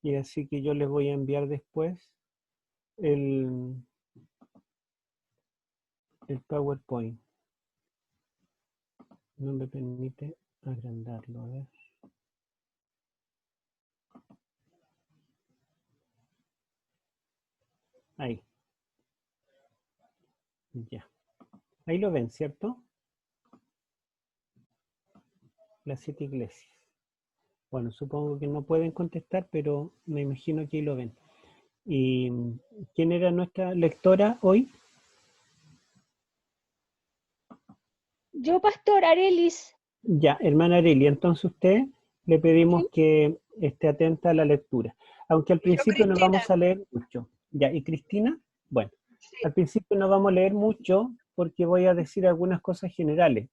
Y así que yo les voy a enviar después el PowerPoint. No me permite agrandarlo, a ver. Ahí. Ya. Ahí lo ven, ¿cierto? Las 7 iglesias. Bueno, supongo que no pueden contestar, pero me imagino que ahí lo ven. ¿Y quién era nuestra lectora hoy? Yo, Pastor Arelis. Ya, hermana Arely, entonces usted le pedimos ¿Sí? que esté atenta a la lectura. Aunque al principio no Cristina. vamos a leer mucho. Ya, ¿y Cristina? Bueno, Sí. al principio no vamos a leer mucho porque voy a decir algunas cosas generales.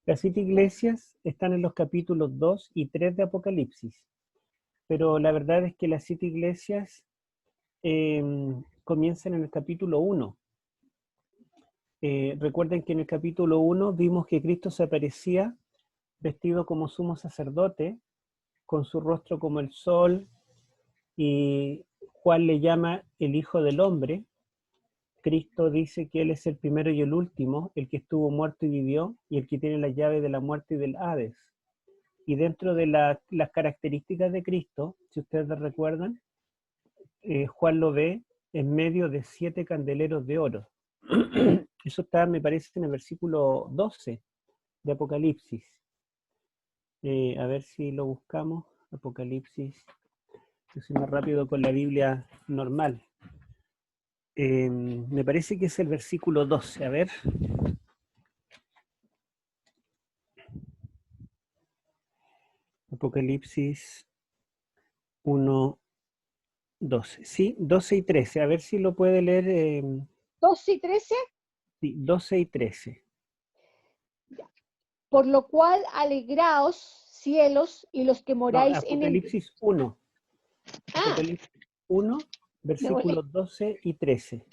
Las 7 iglesias están en los capítulos 2 y 3 de Apocalipsis, pero la verdad es que las 7 iglesias comienzan en el capítulo 1. Recuerden que en el capítulo 1 vimos que Cristo se aparecía vestido como sumo sacerdote, con su rostro como el sol, y Juan le llama el Hijo del Hombre. Cristo dice que Él es el primero y el último, el que estuvo muerto y vivió, y el que tiene la llave de la muerte y del Hades. Y dentro de las características de Cristo, si ustedes recuerdan, Juan lo ve en medio de 7 candeleros de oro. Eso está, me parece, en el versículo 12 de Apocalipsis. A ver si lo buscamos. Apocalipsis. Yo soy más rápido con la Biblia normal. Me parece que es el versículo 12. A ver. Apocalipsis 1, 12. Sí, 12 y 13. A ver si lo puede leer. 12 y 13. Sí, 12 y 13. Por lo cual alegraos, cielos, y los que No, moráis en él. Apocalipsis 1. Ah, Apocalipsis 1, versículos 12 y 13.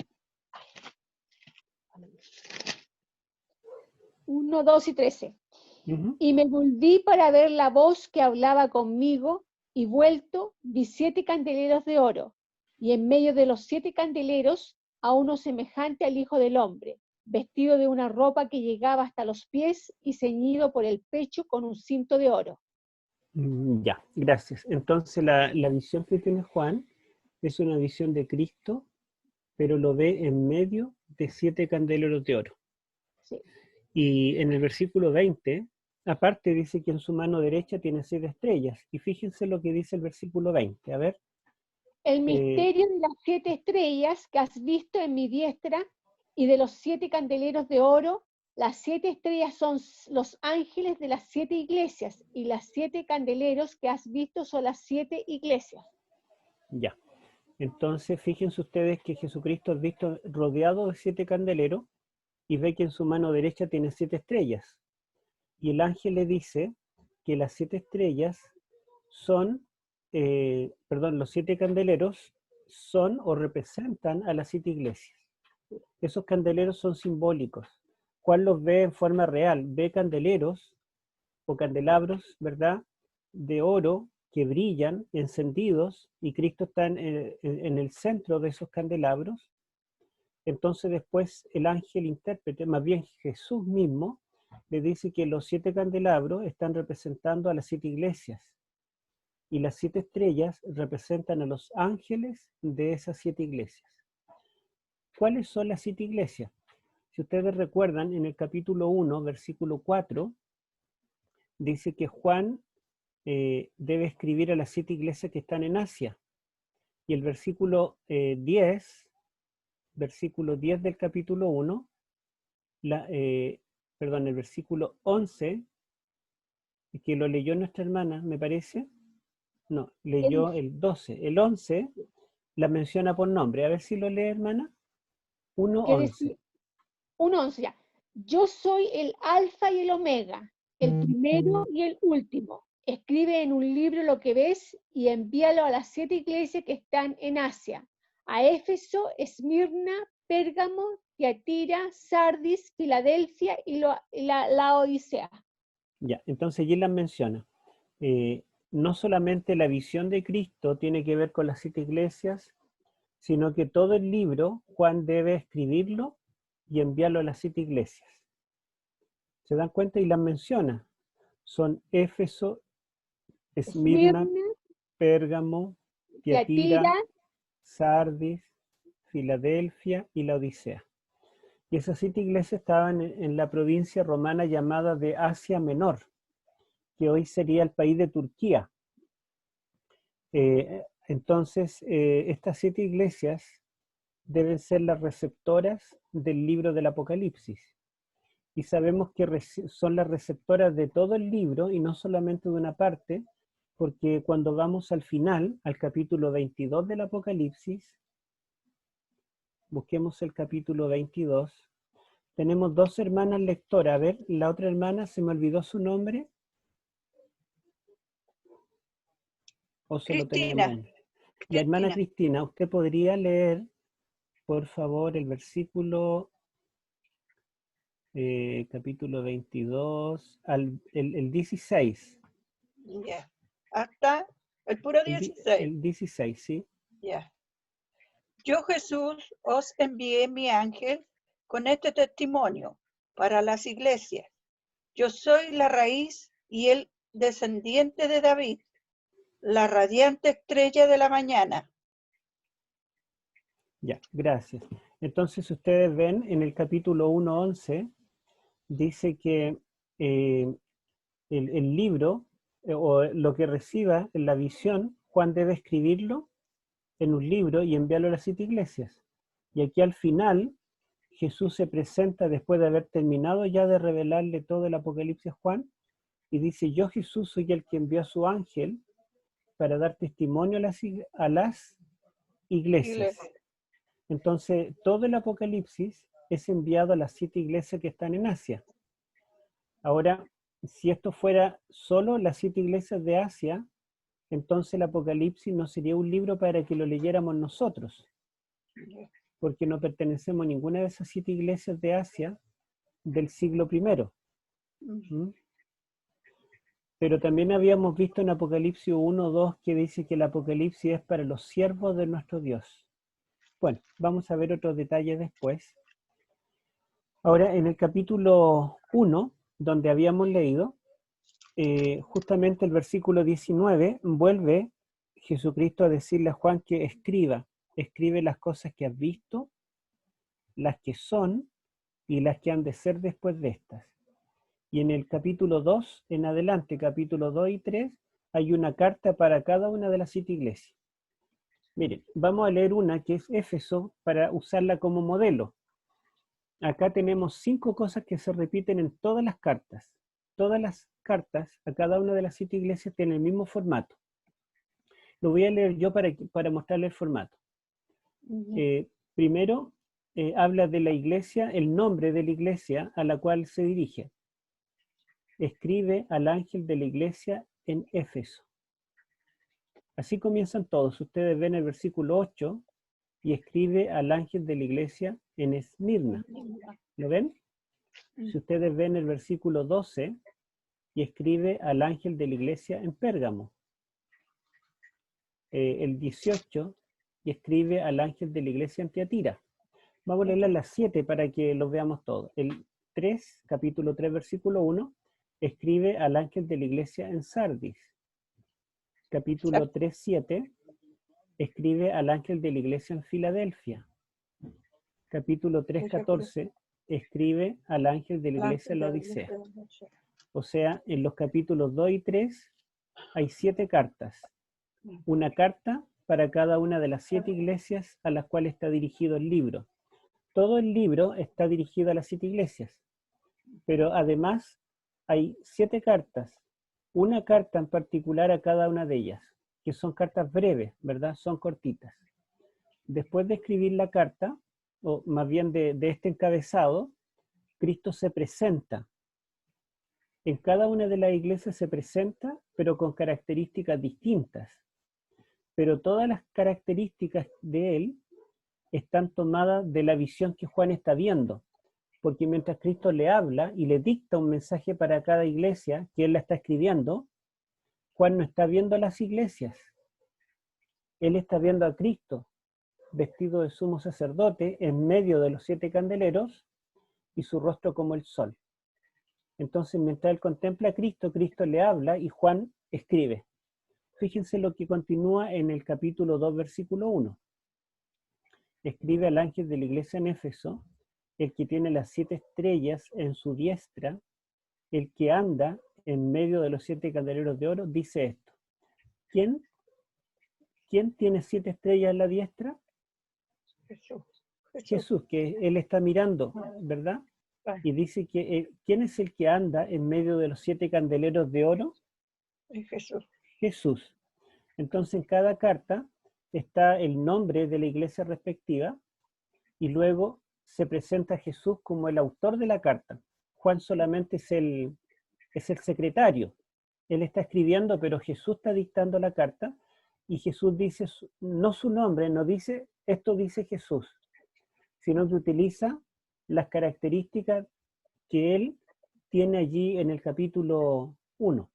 1, 2 y 13. Uh-huh. Y me volví para ver la voz que hablaba conmigo, y vuelto vi 7 candeleros de oro, y en medio de los 7 candeleros a uno semejante al Hijo del Hombre, vestido de una ropa que llegaba hasta los pies y ceñido por el pecho con un cinto de oro. Ya, gracias. Entonces la visión que tiene Juan es una visión de Cristo, pero lo ve en medio de 7 candeleros de oro. Sí. Y en el versículo 20, aparte dice que en su mano derecha tiene 7 estrellas. Y fíjense lo que dice el versículo 20. A ver. El misterio de las 7 estrellas que has visto en mi diestra y de los 7 candeleros de oro. Las 7 estrellas son los ángeles de las 7 iglesias, y las 7 candeleros que has visto son las 7 iglesias. Ya. Entonces fíjense ustedes que Jesucristo es visto rodeado de 7 candeleros y ve que en su mano derecha tiene 7 estrellas. Y el ángel le dice que las 7 estrellas son, los 7 candeleros son o representan a las 7 iglesias. Esos candeleros son simbólicos. Juan los ve en forma real, ve candeleros o candelabros, ¿verdad?, de oro que brillan, encendidos, y Cristo está en el centro de esos candelabros. Entonces después el ángel intérprete, más bien Jesús mismo, le dice que los 7 candelabros están representando a las 7 iglesias y las 7 estrellas representan a los ángeles de esas 7 iglesias. ¿Cuáles son las 7 iglesias? Si ustedes recuerdan, en el capítulo 1, versículo 4, dice que Juan debe escribir a las 7 iglesias que están en Asia. Y el versículo 10 del capítulo 1, el versículo 11, que lo leyó nuestra hermana, me parece. No, leyó el 12. El 11 la menciona por nombre. A ver si lo lee, hermana. 1:11. 1:11 ya. Yo soy el alfa y el omega, el primero y el último. Escribe en un libro lo que ves y envíalo a las 7 iglesias que están en Asia: a Éfeso, Esmirna, Pérgamo, Tiatira, Sardis, Filadelfia y la Odisea. Ya, entonces allí las menciona. no solamente la visión de Cristo tiene que ver con las 7 iglesias, sino que todo el libro Juan debe escribirlo y enviarlo a las 7 iglesias. ¿Se dan cuenta? Y las menciona. Son Éfeso, Esmirna, Esmirna, Pérgamo, Tiatira, Tiatira, Sardis, Filadelfia y la Odisea. Y esas 7 iglesias estaban en la provincia romana llamada de Asia Menor, que hoy sería el país de Turquía. Entonces, estas 7 iglesias deben ser las receptoras del libro del Apocalipsis. Y sabemos que son las receptoras de todo el libro y no solamente de una parte, porque cuando vamos al final, al capítulo 22 del Apocalipsis, busquemos el capítulo 22, tenemos 2 hermanas lectoras. A ver, la otra hermana, se me olvidó su nombre. ¿O solo tenemos Cristina. una? La hermana Cristina, ¿usted podría leer, por favor, el versículo, capítulo 22, el 16? Ya. Hasta el puro 16. El 16, ¿sí? Ya. Yo, Jesús, os envié mi ángel con este testimonio para las iglesias. Yo soy la raíz y el descendiente de David, la radiante estrella de la mañana. Ya, gracias. Entonces ustedes ven en el capítulo 1:11, dice que el libro o lo que reciba en la visión, Juan debe escribirlo en un libro y enviarlo a las 7 iglesias. Y aquí al final, Jesús se presenta después de haber terminado ya de revelarle todo el Apocalipsis a Juan, y dice: yo, Jesús, soy el que envió a su ángel para dar testimonio a las iglesias. Entonces, todo el Apocalipsis es enviado a las 7 iglesias que están en Asia. Ahora, si esto fuera solo las 7 iglesias de Asia, entonces el Apocalipsis no sería un libro para que lo leyéramos nosotros, porque no pertenecemos a ninguna de esas 7 iglesias de Asia del siglo I. ¿Mm? Pero también habíamos visto en Apocalipsis 1:2 que dice que el Apocalipsis es para los siervos de nuestro Dios. Bueno, vamos a ver otros detalles después. Ahora, en el capítulo 1, donde habíamos leído, justamente el versículo 19, vuelve Jesucristo a decirle a Juan que escribe las cosas que has visto, las que son y las que han de ser después de estas. Y en el capítulo 2 en adelante, capítulo 2 y 3, hay una carta para cada una de las 7 iglesias. Miren, vamos a leer una que es Éfeso para usarla como modelo. Acá tenemos 5 cosas que se repiten en todas las cartas. Todas las cartas a cada una de las 7 iglesias tienen el mismo formato. Lo voy a leer yo para mostrarle el formato. Primero, habla de la iglesia, el nombre de la iglesia a la cual se dirige. Escribe al ángel de la iglesia en Éfeso. Así comienzan todos. Ustedes ven el versículo 8 y escribe al ángel de la iglesia en Esmirna. ¿Lo ven? Si ustedes ven el versículo 12 y escribe al ángel de la iglesia en Pérgamo. El 18 y escribe al ángel de la iglesia en Tiatira. Vamos a leer las 7 para que los veamos todos. El 3, capítulo 3, versículo 1, escribe al ángel de la iglesia en Sardis. Capítulo 3:7, escribe al ángel de la iglesia en Filadelfia. Capítulo 3:14, escribe al ángel de la iglesia en la Odisea. O sea, en los capítulos 2 y 3 hay 7 cartas. Una carta para cada una de las 7 iglesias a las cuales está dirigido el libro. Todo el libro está dirigido a las 7 iglesias, pero además hay 7 cartas, una carta en particular a cada una de ellas, que son cartas breves, ¿verdad? Son cortitas. Después de escribir la carta, o más bien de este encabezado, Cristo se presenta. En cada una de las iglesias se presenta, pero con características distintas. Pero todas las características de él están tomadas de la visión que Juan está viendo. Porque mientras Cristo le habla y le dicta un mensaje para cada iglesia que él la está escribiendo, Juan no está viendo las iglesias, él está viendo a Cristo vestido de sumo sacerdote en medio de los 7 candeleros y su rostro como el sol. Entonces, mientras él contempla a Cristo, Cristo le habla y Juan escribe. Fíjense lo que continúa en el capítulo 2, versículo 1. Escribe al ángel de la iglesia en Éfeso, el que tiene las 7 estrellas en su diestra, el que anda en medio de los 7 candeleros de oro, dice esto. ¿Quién tiene 7 estrellas en la diestra? Jesús. Jesús, que él está mirando, ¿verdad? Y dice que ¿quién es el que anda en medio de los 7 candeleros de oro? Jesús. Jesús. Entonces en cada carta está el nombre de la iglesia respectiva y luego se presenta a Jesús como el autor de la carta. Juan solamente es el secretario. Él está escribiendo, pero Jesús está dictando la carta y Jesús dice, no su nombre, no dice, esto dice Jesús, sino que utiliza las características que él tiene allí en el capítulo 1.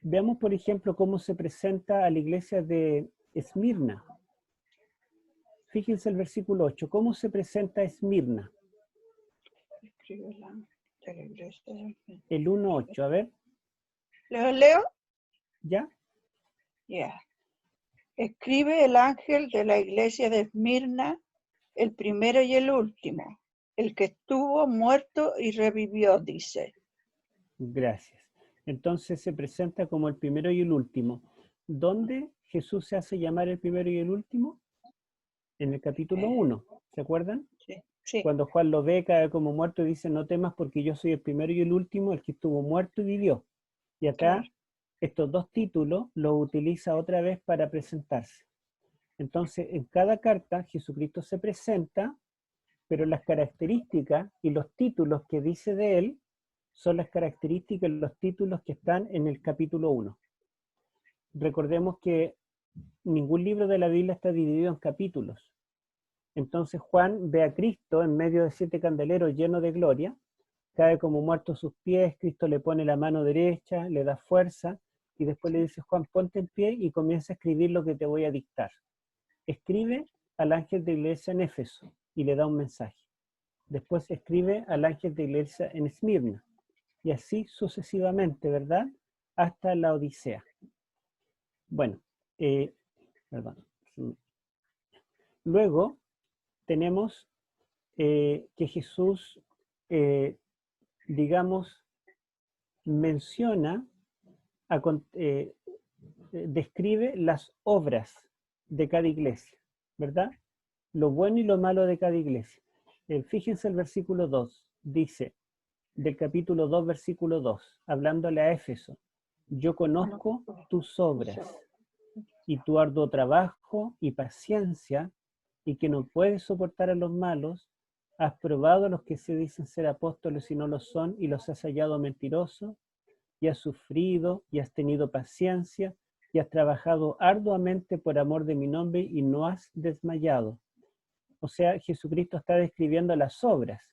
Veamos, por ejemplo, cómo se presenta a la iglesia de Esmirna. Fíjense el versículo 8. ¿Cómo se presenta Esmirna? El 1:8. A ver. ¿Lo leo? ¿Ya? Ya. Escribe el ángel de la iglesia de Esmirna, el primero y el último, el que estuvo muerto y revivió, dice. Gracias. Entonces se presenta como el primero y el último. ¿Dónde Jesús se hace llamar el primero y el último? En el capítulo 1, ¿se acuerdan? Sí. Cuando Juan lo ve, cae como muerto y dice, no temas porque yo soy el primero y el último, el que estuvo muerto y vivió. Y acá, estos 2 títulos los utiliza otra vez para presentarse. Entonces, en cada carta, Jesucristo se presenta, pero las características y los títulos que dice de él son las características y los títulos que están en el capítulo 1. Recordemos que ningún libro de la Biblia está dividido en capítulos. Entonces Juan ve a Cristo en medio de 7 candeleros llenos de gloria, cae como muerto a sus pies, Cristo le pone la mano derecha, le da fuerza, y después le dice, Juan, ponte en pie y comienza a escribir lo que te voy a dictar. Escribe al ángel de la iglesia en Éfeso y le da un mensaje. Después escribe al ángel de la iglesia en Esmirna, y así sucesivamente, ¿verdad? Hasta la Odisea. Bueno, perdón. Luego tenemos que Jesús, digamos, menciona, describe las obras de cada iglesia, ¿verdad? Lo bueno y lo malo de cada iglesia. Fíjense el versículo 2, dice, del capítulo 2, versículo 2, hablándole a Éfeso, yo conozco tus obras y tu arduo trabajo y paciencia, y que no puedes soportar a los malos, has probado a los que se dicen ser apóstoles y no lo son, y los has hallado mentirosos, y has sufrido, y has tenido paciencia, y has trabajado arduamente por amor de mi nombre, y no has desmayado. O sea, Jesucristo está describiendo las obras.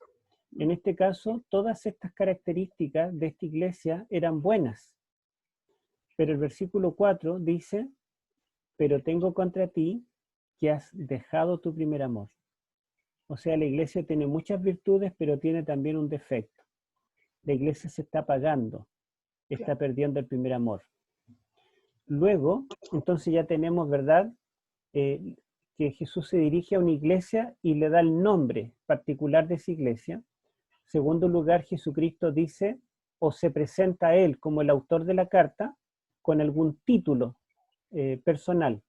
En este caso, todas estas características de esta iglesia eran buenas. Pero el versículo 4 dice, pero tengo contra ti que has dejado tu primer amor. O sea, la iglesia tiene muchas virtudes, pero tiene también un defecto. La iglesia se está apagando, está perdiendo el primer amor. Luego, entonces ya tenemos, ¿verdad? Que Jesús se dirige a una iglesia y le da el nombre particular de esa iglesia. Segundo lugar, Jesucristo dice o se presenta a él como el autor de la carta con algún título personal.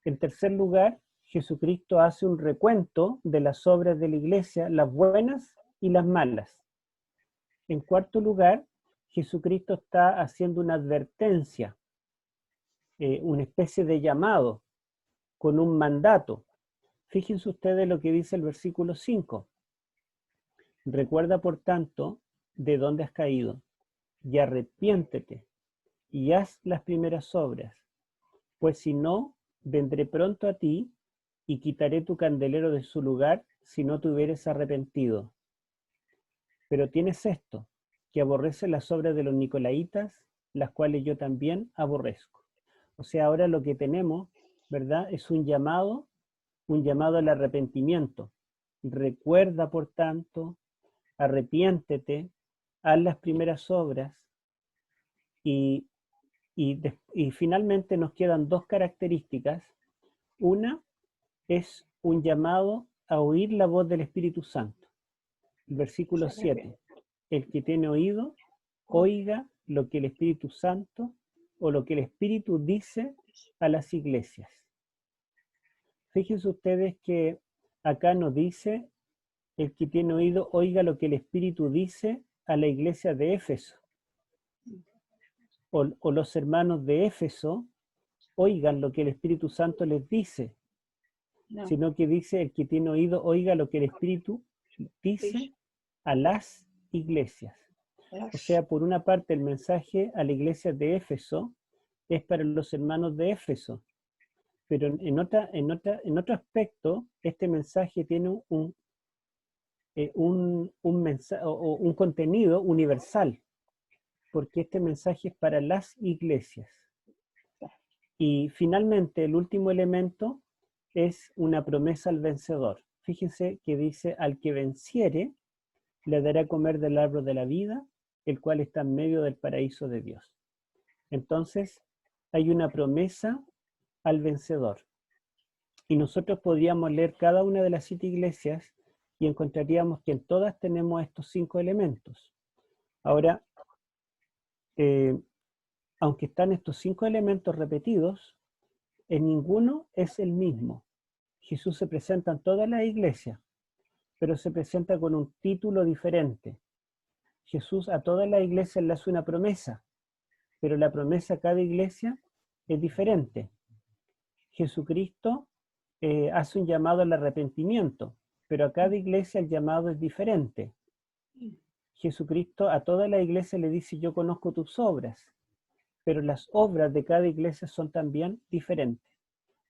En tercer lugar, Jesucristo hace un recuento de las obras de la iglesia, las buenas y las malas. En cuarto lugar, Jesucristo está haciendo una advertencia, una especie de llamado con un mandato. Fíjense ustedes lo que dice el versículo 5. Recuerda, por tanto, de dónde has caído, y arrepiéntete, y haz las primeras obras, pues si no, vendré pronto a ti, y quitaré tu candelero de su lugar, si no te hubieres arrepentido. Pero tienes esto, que aborreces las obras de los nicolaitas, las cuales yo también aborrezco. O sea, ahora lo que tenemos, ¿verdad? Es un llamado al arrepentimiento. Recuerda, por tanto, arrepiéntete, haz las primeras obras y finalmente nos quedan dos características. Una es un llamado a oír la voz del Espíritu Santo. El versículo 7. El que tiene oído, oiga lo que el Espíritu Santo o lo que el Espíritu dice a las iglesias. Fíjense ustedes que acá nos dice, el que tiene oído, oiga lo que el Espíritu dice a la iglesia de Éfeso. O los hermanos de Éfeso, oigan lo que el Espíritu Santo les dice. No. Sino que dice, el que tiene oído, oiga lo que el Espíritu dice a las iglesias. O sea, por una parte, el mensaje a la iglesia de Éfeso es para los hermanos de Éfeso. Pero en otro aspecto, este mensaje tiene un contenido universal, porque este mensaje es para las iglesias. Y finalmente, el último elemento es una promesa al vencedor. Fíjense que dice, al que venciere, le dará a comer del árbol de la vida, el cual está en medio del paraíso de Dios. Entonces, hay una promesa al vencedor. Y nosotros podríamos leer cada una de las 7 iglesias y encontraríamos que en todas tenemos estos 5 elementos. Ahora, aunque están estos 5 elementos repetidos, en ninguno es el mismo. Jesús se presenta en todas las iglesias, pero se presenta con un título diferente. Jesús a todas las iglesias le hace una promesa, pero la promesa a cada iglesia es diferente. Jesucristo hace un llamado al arrepentimiento, pero a cada iglesia el llamado es diferente. Jesucristo a toda la iglesia le dice, yo conozco tus obras, pero las obras de cada iglesia son también diferentes.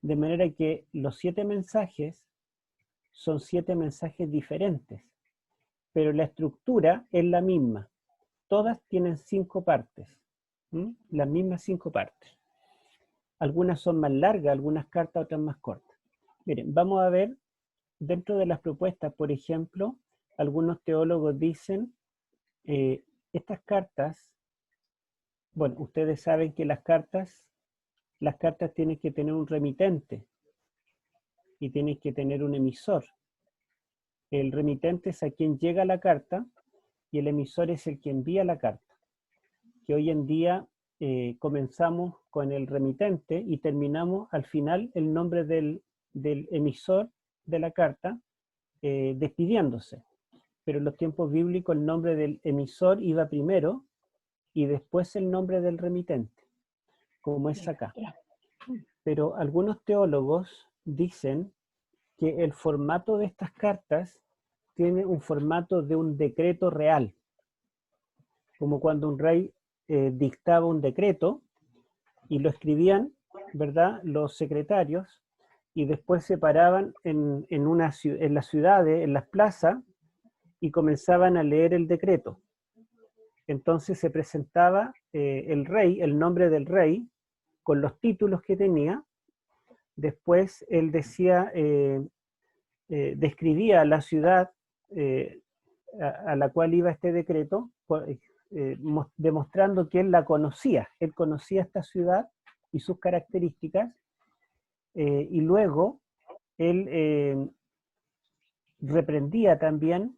De manera que los 7 mensajes son 7 mensajes diferentes, pero la estructura es la misma. Todas tienen 5 partes, las mismas 5 partes. Algunas son más largas, algunas cartas, otras más cortas. Miren, vamos a ver dentro de las propuestas, por ejemplo, algunos teólogos dicen, estas cartas, bueno, ustedes saben que las cartas tienen que tener un remitente y tienen que tener un emisor. El remitente es a quien llega la carta y el emisor es el que envía la carta. Que hoy en día comenzamos con el remitente y terminamos al final el nombre del emisor de la carta despidiéndose. Pero en los tiempos bíblicos el nombre del emisor iba primero y después el nombre del remitente, como es acá. Pero algunos teólogos dicen que el formato de estas cartas tiene un formato de un decreto real, como cuando un rey dictaba un decreto y lo escribían, ¿verdad?, los secretarios, y después se paraban en las ciudades, en las plazas, y comenzaban a leer el decreto. Entonces se presentaba el rey, el nombre del rey, con los títulos que tenía. Después él decía, describía la ciudad a la cual iba este decreto, demostrando que él la conocía. Él conocía esta ciudad y sus características, y luego él reprendía también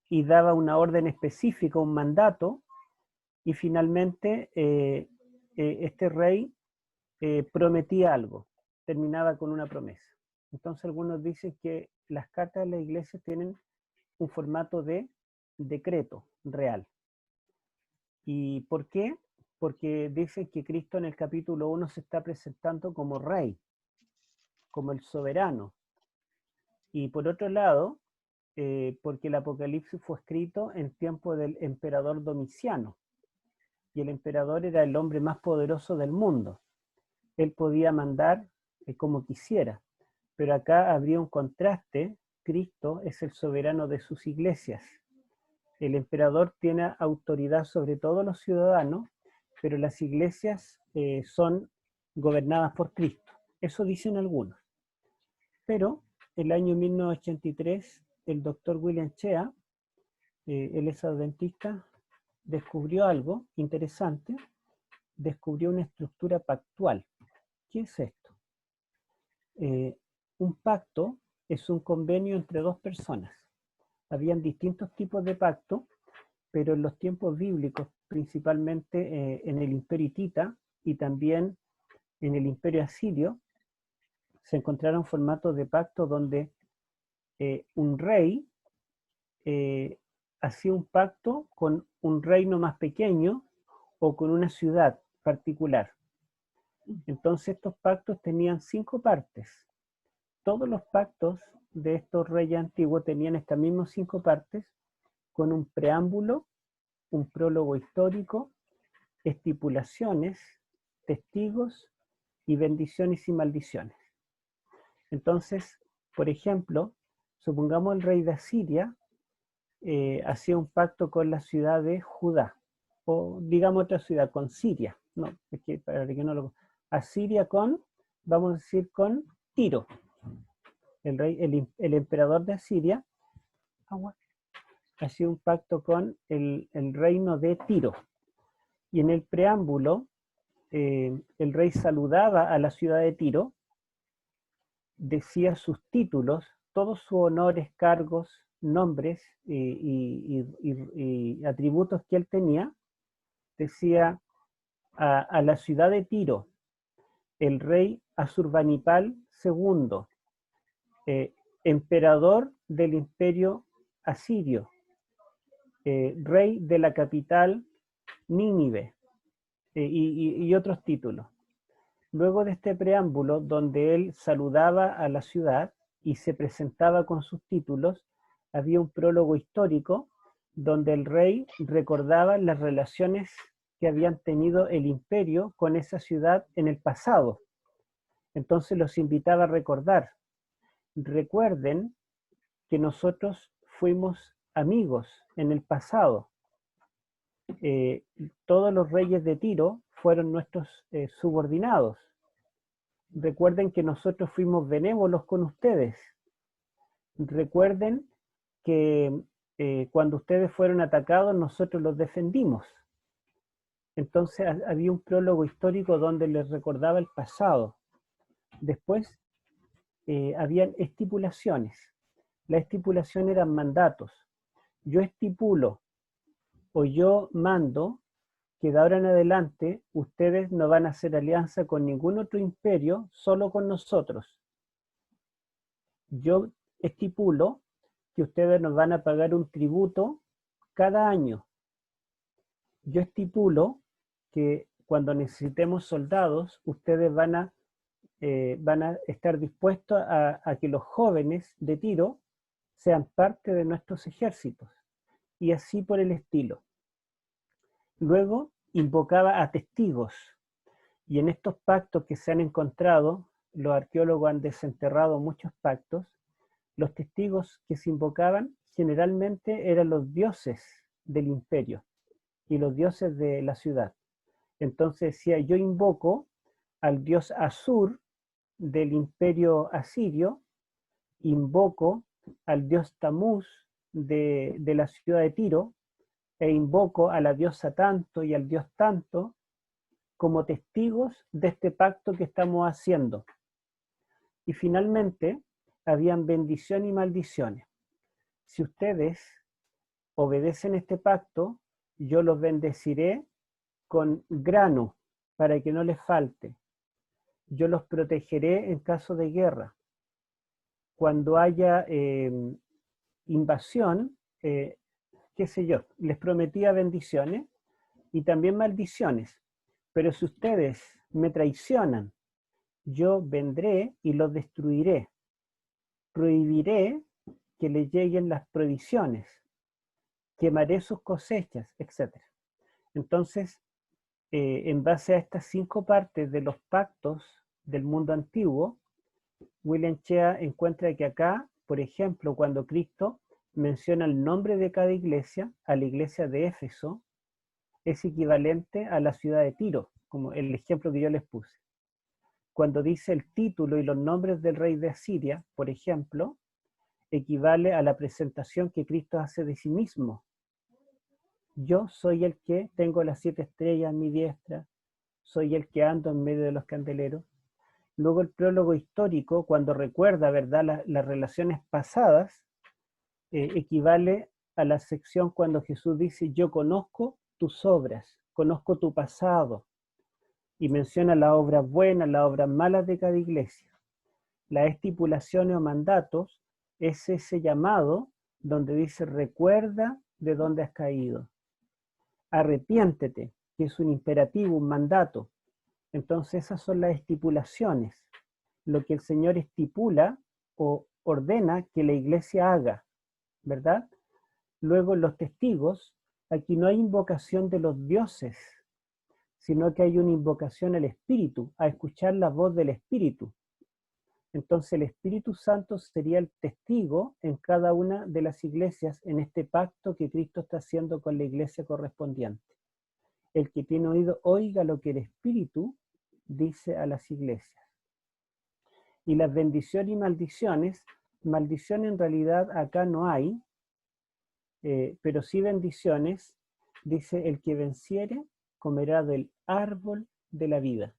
y daba una orden específica, un mandato, y finalmente este rey prometía algo, terminaba con una promesa. Entonces algunos dicen que las cartas de la iglesia tienen un formato de decreto real. ¿Y por qué? Porque dicen que Cristo en el capítulo 1 se está presentando como rey, como el soberano. Y por otro lado, porque el Apocalipsis fue escrito en tiempo del emperador Domiciano. Y el emperador era el hombre más poderoso del mundo. Él podía mandar como quisiera. Pero acá habría un contraste. Cristo es el soberano de sus iglesias. El emperador tiene autoridad sobre todos los ciudadanos, pero las iglesias son gobernadas por Cristo. Eso dicen algunos. Pero el año 1983, el doctor William Shea, él es adventista, descubrió algo interesante, descubrió una estructura pactual. ¿Qué es esto? Un pacto es un convenio entre dos personas. Habían distintos tipos de pacto, pero en los tiempos bíblicos, principalmente en el imperio hitita y también en el imperio asirio, se encontraron formatos de pacto donde un rey hacía un pacto con un reino más pequeño o con una ciudad particular. Entonces estos pactos tenían 5 partes. Todos los pactos de estos reyes antiguos tenían estas mismas 5 partes, con un preámbulo, un prólogo histórico, estipulaciones, testigos y bendiciones y maldiciones. Entonces, por ejemplo, supongamos el rey de Asiria hacía un pacto con la ciudad de Judá, o digamos otra ciudad, con Siria, no, es que para que no lo... Asiria con, vamos a decir, con Tiro. El emperador de Asiria hacía un pacto con el reino de Tiro. Y en el preámbulo, el rey saludaba a la ciudad de Tiro, decía sus títulos, todos sus honores, cargos, nombres y atributos que él tenía. Decía a la ciudad de Tiro, el rey Asurbanipal II, emperador del imperio asirio, rey de la capital Nínive, y otros títulos. Luego de este preámbulo, donde él saludaba a la ciudad y se presentaba con sus títulos, había un prólogo histórico donde el rey recordaba las relaciones que habían tenido el imperio con esa ciudad en el pasado. Entonces los invitaba a recordar: recuerden que nosotros fuimos amigos en el pasado. Todos los reyes de Tiro fueron nuestros subordinados. Recuerden que nosotros fuimos benévolos con ustedes. Recuerden que cuando ustedes fueron atacados, nosotros los defendimos. Entonces había un prólogo histórico donde les recordaba el pasado. Después habían estipulaciones. La estipulación eran mandatos. Yo estipulo o yo mando que de ahora en adelante ustedes no van a hacer alianza con ningún otro imperio, solo con nosotros. Yo estipulo que ustedes nos van a pagar un tributo cada año. Yo estipulo que cuando necesitemos soldados, ustedes van a estar dispuestos a que los jóvenes de Tiro sean parte de nuestros ejércitos, y así por el estilo. Luego invocaba a testigos, y en estos pactos que se han encontrado, los arqueólogos han desenterrado muchos pactos. Los testigos que se invocaban generalmente eran los dioses del imperio y los dioses de la ciudad. Entonces decía: yo invoco al dios Asur del imperio asirio, invoco al dios Tamuz de la ciudad de Tiro, e invoco a la diosa tanto y al dios tanto como testigos de este pacto que estamos haciendo. Y finalmente habían bendición y maldiciones. Si ustedes obedecen este pacto, yo los bendeciré con grano para que no les falte. Yo los protegeré en caso de guerra. Cuando haya invasión, qué sé yo, les prometía bendiciones y también maldiciones. Pero si ustedes me traicionan, yo vendré y los destruiré. Prohibiré que les lleguen las provisiones. Quemaré sus cosechas, etc. Entonces, en base a estas 5 partes de los pactos del mundo antiguo, William Shea encuentra que acá, por ejemplo, cuando Cristo menciona el nombre de cada iglesia, a la iglesia de Éfeso, es equivalente a la ciudad de Tiro, como el ejemplo que yo les puse. Cuando dice el título y los nombres del rey de Asiria, por ejemplo, equivale a la presentación que Cristo hace de sí mismo. Yo soy el que tengo las 7 estrellas a mi diestra, soy el que ando en medio de los candeleros. Luego el prólogo histórico, cuando recuerda, ¿verdad?, las relaciones pasadas, equivale a la sección cuando Jesús dice, yo conozco tus obras, conozco tu pasado, y menciona las obras buenas, las obras malas de cada iglesia. Las estipulaciones o mandatos es ese llamado donde dice, recuerda de dónde has caído. Arrepiéntete, que es un imperativo, un mandato. Entonces esas son las estipulaciones, lo que el Señor estipula o ordena que la iglesia haga, ¿verdad? Luego los testigos, aquí no hay invocación de los dioses, sino que hay una invocación al Espíritu, a escuchar la voz del Espíritu. Entonces el Espíritu Santo sería el testigo en cada una de las iglesias en este pacto que Cristo está haciendo con la iglesia correspondiente. El que tiene oído, oiga lo que el Espíritu dice a las iglesias. Y las bendiciones y maldiciones, maldición en realidad acá no hay, pero sí bendiciones, dice, el que venciere comerá del árbol de la vida.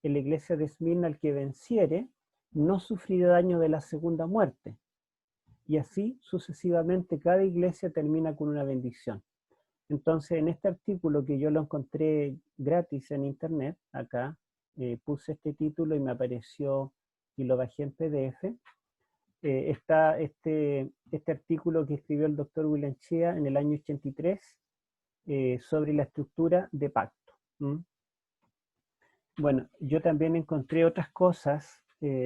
En la iglesia de Esmirna, el que venciere no sufrirá daño de la segunda muerte. Y así sucesivamente cada iglesia termina con una bendición. Entonces en este artículo que yo lo encontré gratis en internet, acá puse este título y me apareció y lo bajé en PDF, está este artículo que escribió el doctor William Shea en el año 83 sobre la estructura de pacto. Bueno, yo también encontré otras cosas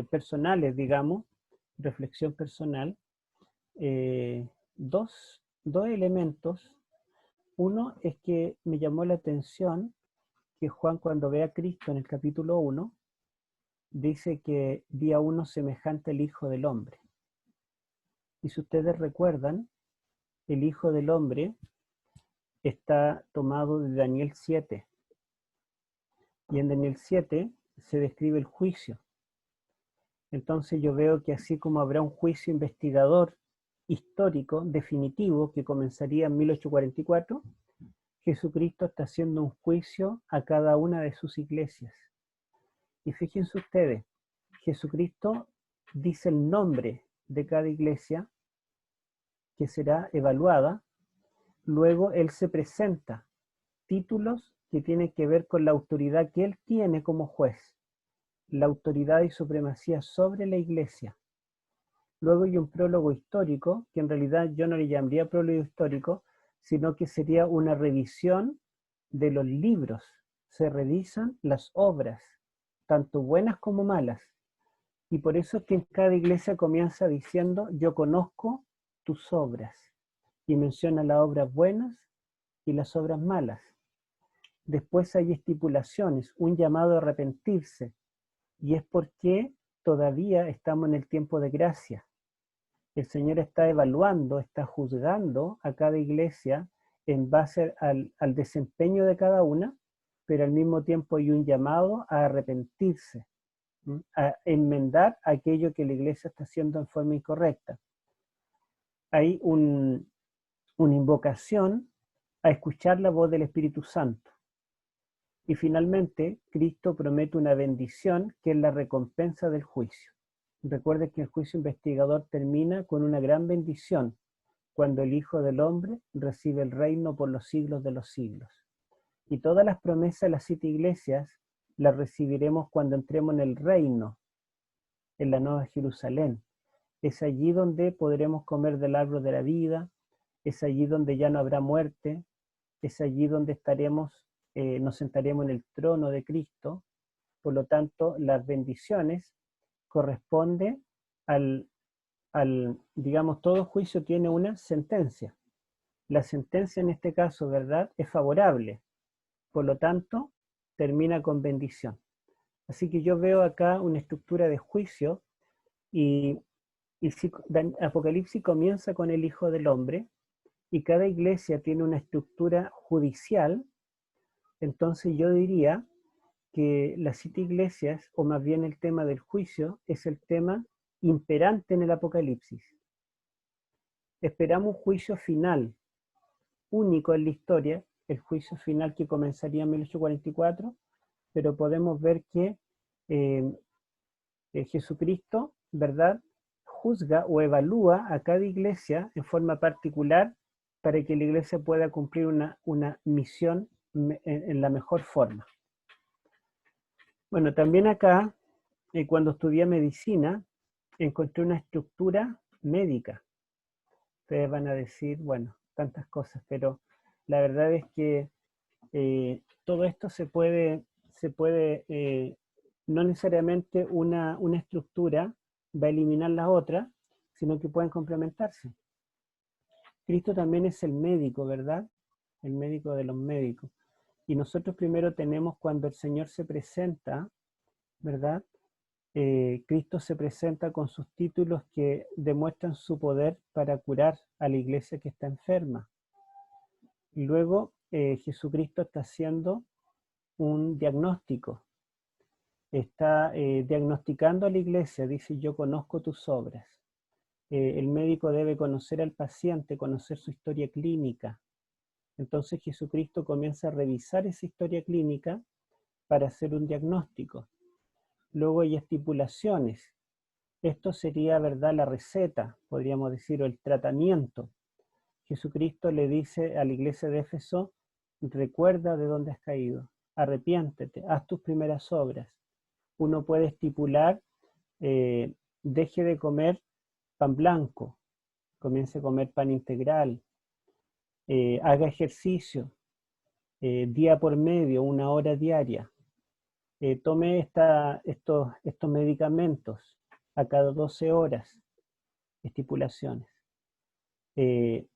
personales, digamos, reflexión personal, dos elementos. Uno es que me llamó la atención que Juan, cuando ve a Cristo en el capítulo 1, dice que vi a uno semejante al Hijo del Hombre. Y si ustedes recuerdan, el Hijo del Hombre está tomado de Daniel 7. Y en Daniel 7 se describe el juicio. Entonces yo veo que así como habrá un juicio investigador histórico, definitivo, que comenzaría en 1844, Jesucristo está haciendo un juicio a cada una de sus iglesias. Y fíjense ustedes, Jesucristo dice el nombre de cada iglesia que será evaluada, luego Él se presenta títulos que tienen que ver con la autoridad que Él tiene como juez, la autoridad y supremacía sobre la iglesia. Luego hay un prólogo histórico, que en realidad yo no le llamaría prólogo histórico, sino que sería una revisión de los libros. Se revisan las obras, tanto buenas como malas. Y por eso es que en cada iglesia comienza diciendo, yo conozco tus obras. Y menciona las obras buenas y las obras malas. Después hay estipulaciones, un llamado a arrepentirse. Y es porque todavía estamos en el tiempo de gracia. El Señor está evaluando, está juzgando a cada iglesia en base al desempeño de cada una, pero al mismo tiempo hay un llamado a arrepentirse, a enmendar aquello que la iglesia está haciendo en forma incorrecta. Hay una invocación a escuchar la voz del Espíritu Santo. Y finalmente, Cristo promete una bendición que es la recompensa del juicio. Recuerden que el juicio investigador termina con una gran bendición, cuando el Hijo del Hombre recibe el reino por los siglos de los siglos. Y todas las promesas de las 7 iglesias las recibiremos cuando entremos en el reino, en la Nueva Jerusalén. Es allí donde podremos comer del árbol de la vida, es allí donde ya no habrá muerte, es allí donde estaremos, nos sentaremos en el trono de Cristo. Por lo tanto, las bendiciones corresponde digamos, todo juicio tiene una sentencia. La sentencia en este caso, ¿verdad?, es favorable. Por lo tanto, termina con bendición. Así que yo veo acá una estructura de juicio y Apocalipsis comienza con el Hijo del Hombre y cada iglesia tiene una estructura judicial, entonces yo diría que las 7 iglesias, o más bien el tema del juicio, es el tema imperante en el Apocalipsis. Esperamos un juicio final, único en la historia, el juicio final que comenzaría en 1844, pero podemos ver que Jesucristo, ¿verdad?, juzga o evalúa a cada iglesia en forma particular para que la iglesia pueda cumplir una misión en la mejor forma. Bueno, también acá, cuando estudié medicina, encontré una estructura médica. Ustedes van a decir, bueno, tantas cosas, pero la verdad es que todo esto se puede no necesariamente una estructura va a eliminar la otra, sino que pueden complementarse. Cristo también es el médico, ¿verdad? El médico de los médicos. Y nosotros primero tenemos cuando el Señor se presenta, ¿verdad? Cristo se presenta con sus títulos que demuestran su poder para curar a la iglesia que está enferma. Y luego Jesucristo está haciendo un diagnóstico. Está diagnosticando a la iglesia, dice: yo conozco tus obras. El médico debe conocer al paciente, conocer su historia clínica. Entonces Jesucristo comienza a revisar esa historia clínica para hacer un diagnóstico. Luego hay estipulaciones. Esto sería, ¿verdad?, la receta, podríamos decir, o el tratamiento. Jesucristo le dice a la iglesia de Éfeso: recuerda de dónde has caído, arrepiéntete, haz tus primeras obras. Uno puede estipular, deje de comer pan blanco, comience a comer pan integral, haga ejercicio, día por medio, 1 hora diaria, tome estos medicamentos a cada 12 horas, estipulaciones. El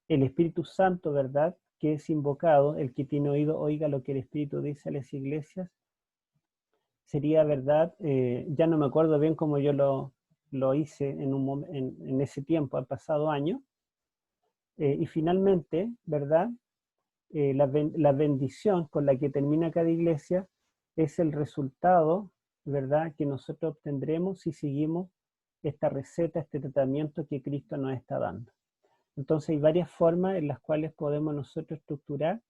Espíritu Santo, ¿verdad?, que es invocado, el que tiene oído oiga lo que el Espíritu dice a las iglesias, sería, ¿verdad? Ya no me acuerdo bien cómo yo lo hice en ese tiempo, han pasado años. Y finalmente, ¿verdad?, la bendición con la que termina cada iglesia es el resultado, ¿verdad?, que nosotros obtendremos si seguimos esta receta, este tratamiento que Cristo nos está dando. Entonces hay varias formas en las cuales podemos nosotros estructurar.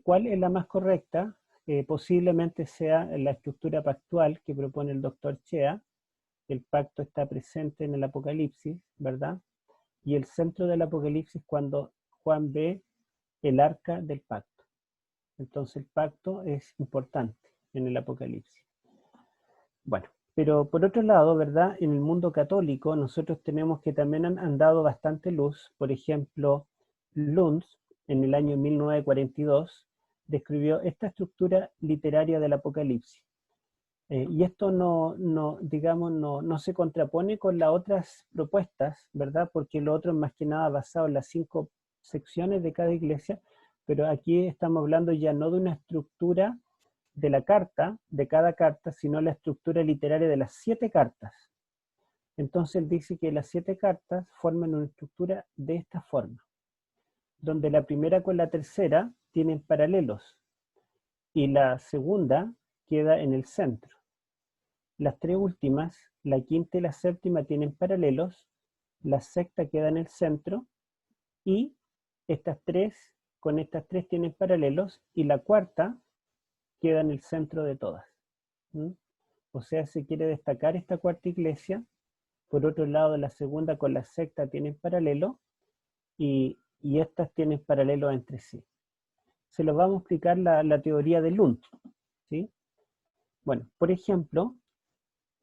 ¿Cuál es la más correcta? Posiblemente sea la estructura pactual que propone el doctor Chea. El pacto está presente en el Apocalipsis, ¿verdad? Y el centro del Apocalipsis cuando Juan ve el arca del pacto. Entonces el pacto es importante en el Apocalipsis. Bueno, pero por otro lado, ¿verdad?, en el mundo católico nosotros tenemos que también han dado bastante luz. Por ejemplo, Lund, en el año 1942, describió esta estructura literaria del Apocalipsis. Y esto no se contrapone con las otras propuestas, ¿verdad?, porque lo otro es más que nada basado en las 5 secciones de cada iglesia, pero aquí estamos hablando ya no de una estructura de la carta, de cada carta, sino la estructura literaria de las 7 cartas. Entonces él dice que las 7 cartas forman una estructura de esta forma, donde la primera con la tercera tienen paralelos y la segunda queda en el centro. Las 3 últimas, la quinta y la séptima, tienen paralelos, la sexta queda en el centro y con estas 3 tienen paralelos y la cuarta queda en el centro de todas. O sea, se quiere destacar esta cuarta iglesia. Por otro lado, la segunda con la sexta tienen paralelo y estas tienen paralelo entre sí. Se los vamos a explicar la teoría de Lund, ¿sí? Bueno, por ejemplo,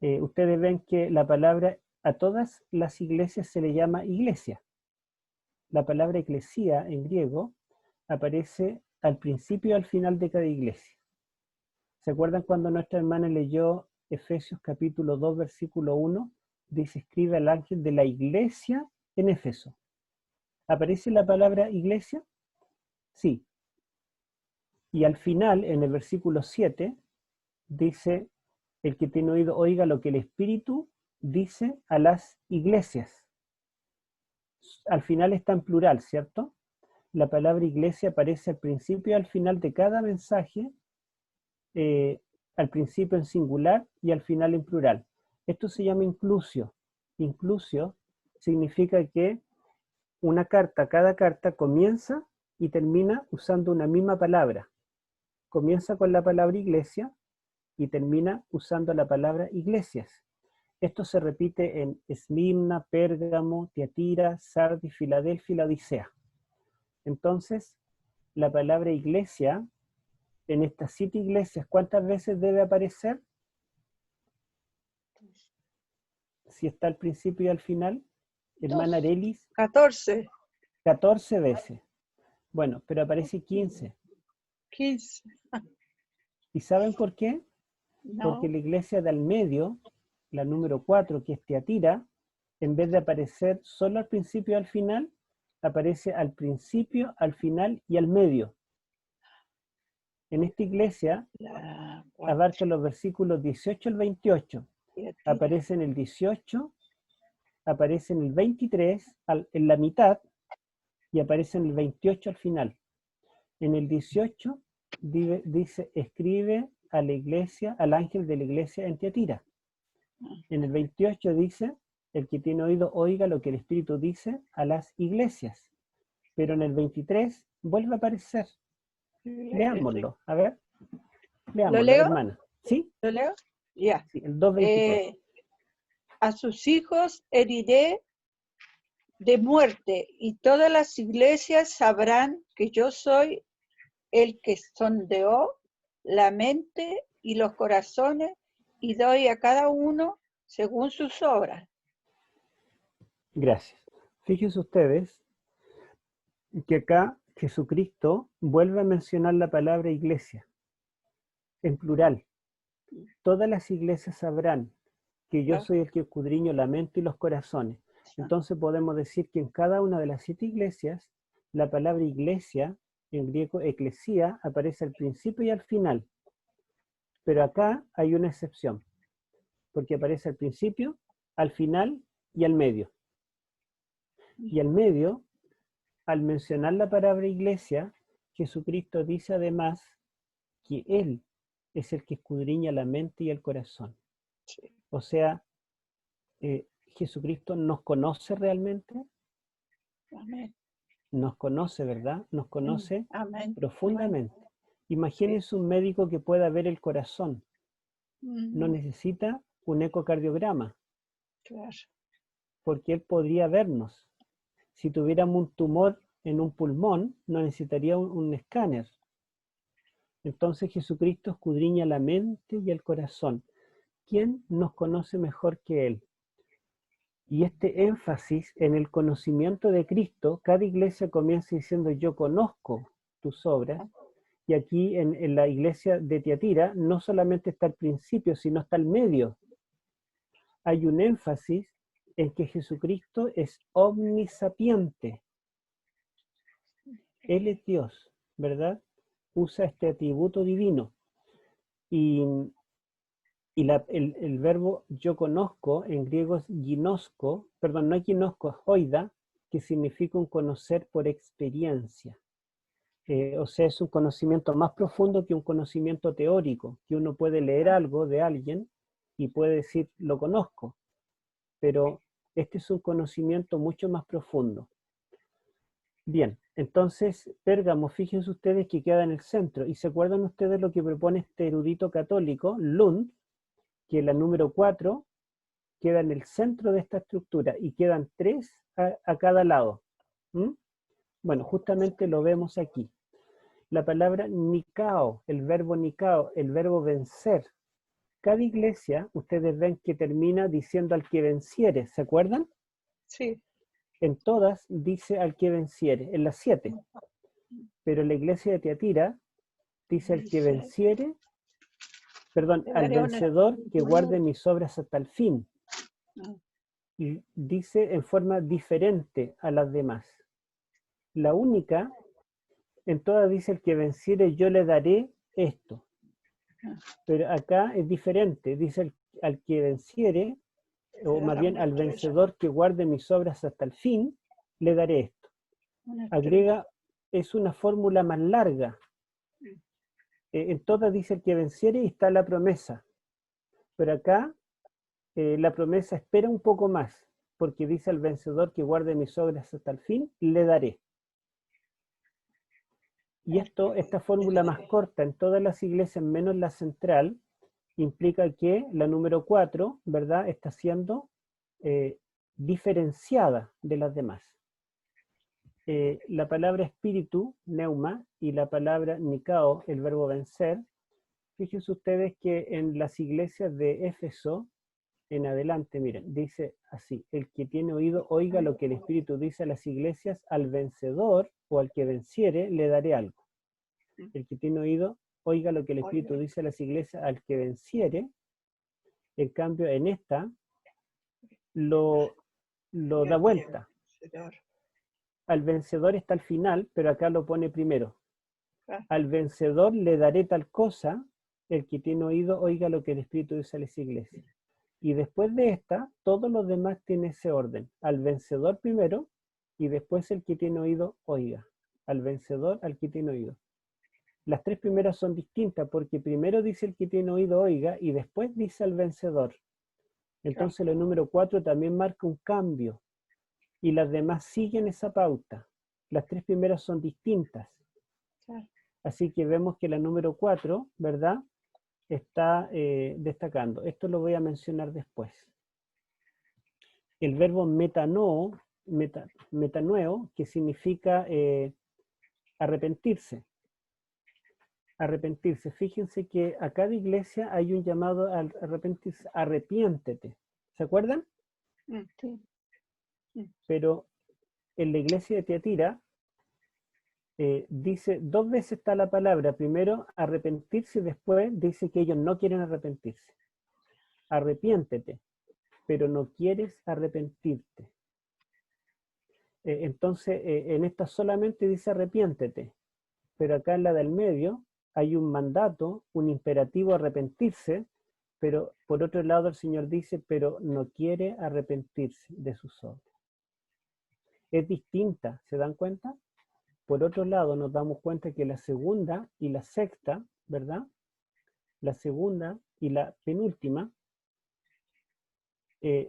ustedes ven que la palabra, a todas las iglesias se le llama iglesia. La palabra eclesía en griego aparece al principio y al final de cada iglesia. ¿Se acuerdan cuando nuestra hermana leyó Efesios capítulo 2, versículo 1? Dice: escribe al ángel de la iglesia en Éfeso. ¿Aparece la palabra iglesia? Sí. Y al final, en el versículo 7, dice: el que tiene oído oiga lo que el Espíritu dice a las iglesias. al final está en plural, ¿cierto? La palabra iglesia aparece al principio y al final de cada mensaje, al principio en singular y al final en plural. Esto se llama inclusio. Inclusio significa que una carta, cada carta comienza y termina usando una misma palabra. Comienza con la palabra iglesia y termina usando la palabra iglesias. Esto se repite en Esmirna, Pérgamo, Tiatira, Sardis, Filadelfia y Laodicea. Entonces, la palabra iglesia, en estas 7 iglesias, ¿cuántas veces debe aparecer? Si está al principio y al final, hermana Dos. Arelis, 14, 14 veces. Bueno, pero aparece 15. 15. ¿Y saben por qué? Porque No, la iglesia del medio, la número 4, que es Tiatira, en vez de aparecer solo al principio y al final, aparece al principio, al final y al medio. En esta iglesia la abarca los versículos 18 al 28. Aparece en el 18, aparece en el 23 en la mitad y aparece en el 28 al final. En el 18 dice, escribe a la iglesia, al ángel de la iglesia en Tiatira. En el 28 dice, el que tiene oído oiga lo que el Espíritu dice a las iglesias. Pero en el 23 vuelve a aparecer. Leámoslo, a ver. Leámoslo, leo? hermana. ¿Sí? ¿Lo leo? Ya. Sí, el 2:23. A sus hijos heriré de muerte, y todas las iglesias sabrán que yo soy el que sondeó la mente y los corazones, y doy a cada uno según sus obras. Gracias. Fíjense ustedes que acá Jesucristo vuelve a mencionar la palabra iglesia, en plural. Todas las iglesias sabrán que yo soy el que escudriño la mente y los corazones. Entonces podemos decir que en cada una de las 7 iglesias, la palabra iglesia, en griego eclesía, aparece al principio y al final. Pero acá hay una excepción, porque aparece al principio, al final y al medio. Y al medio, al mencionar la palabra iglesia, Jesucristo dice además que Él es el que escudriña la mente y el corazón. O sea, Jesucristo nos conoce realmente. Amén. Nos conoce, ¿verdad? Nos conoce Amén. profundamente. Imagínense un médico que pueda ver el corazón. No Amén. necesita un ecocardiograma, Claro. porque él podría vernos. Si tuviéramos un tumor en un pulmón, no necesitaría un escáner. Entonces Jesucristo escudriña la mente y el corazón. ¿Quién nos conoce mejor que Él? Y este énfasis en el conocimiento de Cristo, cada iglesia comienza diciendo yo conozco tus obras, y aquí en la iglesia de Tiatira no solamente está al principio, sino está al medio. Hay un énfasis en que Jesucristo es omnisapiente. Él es Dios, ¿verdad? Usa este atributo divino. Y el verbo yo conozco en griego es ginosko, perdón, no es ginosko, es oida, que significa un conocer por experiencia. O sea, es un conocimiento más profundo que un conocimiento teórico, que uno puede leer algo de alguien y puede decir, lo conozco, pero este es un conocimiento mucho más profundo. Bien, entonces, Pérgamo, fíjense ustedes que queda en el centro, y se acuerdan ustedes lo que propone este erudito católico, Lund, que la número 4 queda en el centro de esta estructura y quedan 3 a cada lado. ¿Mm? Bueno, justamente lo vemos aquí. La palabra nikao, el verbo vencer. Cada iglesia, ustedes ven que termina diciendo al que venciere, ¿se acuerdan? Sí. En todas dice al que venciere, en las 7. Pero la iglesia de Tiatira dice al que venciere, perdón, al vencedor que guarde mis obras hasta el fin. Y dice en forma diferente a las demás. La única, en todas dice el que venciere, yo le daré esto. Pero acá es diferente, dice al que venciere, o más bien al vencedor que guarde mis obras hasta el fin, le daré esto. Agrega, es una fórmula más larga. En todas dice el que venciere y está la promesa. Pero acá la promesa espera un poco más, porque dice al vencedor que guarde mis obras hasta el fin, le daré. Y esta fórmula más corta en todas las iglesias, menos la central, implica que la número 4, ¿verdad?, está siendo diferenciada de las demás. La palabra espíritu, neuma, y la palabra nikao, el verbo vencer, fíjense ustedes que en las iglesias de Éfeso, en adelante, miren, dice así: el que tiene oído, oiga lo que el Espíritu dice a las iglesias, al vencedor o al que venciere, le daré algo. El que tiene oído, oiga lo que el Espíritu dice a las iglesias, al que venciere. En cambio, en esta, lo da vuelta. Al vencedor está al final, pero acá lo pone primero. Al vencedor le daré tal cosa, el que tiene oído, oiga lo que el Espíritu dice a las iglesias. Y después de esta, todos los demás tienen ese orden. Al vencedor primero, y después el que tiene oído, oiga. Al vencedor, al que tiene oído. Las tres primeras son distintas, porque primero dice el que tiene oído, oiga, y después dice al vencedor. Entonces el número 4 también marca un cambio, y las demás siguen esa pauta. Las tres primeras son distintas. Así que vemos que la número 4, ¿verdad?, está destacando. Esto lo voy a mencionar después. El verbo metanueo, que significa arrepentirse. Arrepentirse. Fíjense que a cada iglesia hay un llamado a arrepentirse. Arrepiéntete. ¿Se acuerdan? Sí. Pero en la iglesia de Tiatira dice, dos veces está la palabra. Primero arrepentirse y después dice que ellos no quieren arrepentirse. Arrepiéntete, pero no quieres arrepentirte. Entonces, en esta solamente dice arrepiéntete, pero acá en la del medio hay un mandato, un imperativo arrepentirse, pero por otro lado el Señor dice, pero no quiere arrepentirse de sus obras. Es distinta, ¿se dan cuenta? Por otro lado nos damos cuenta que la segunda y la sexta, ¿verdad?, la segunda y la penúltima,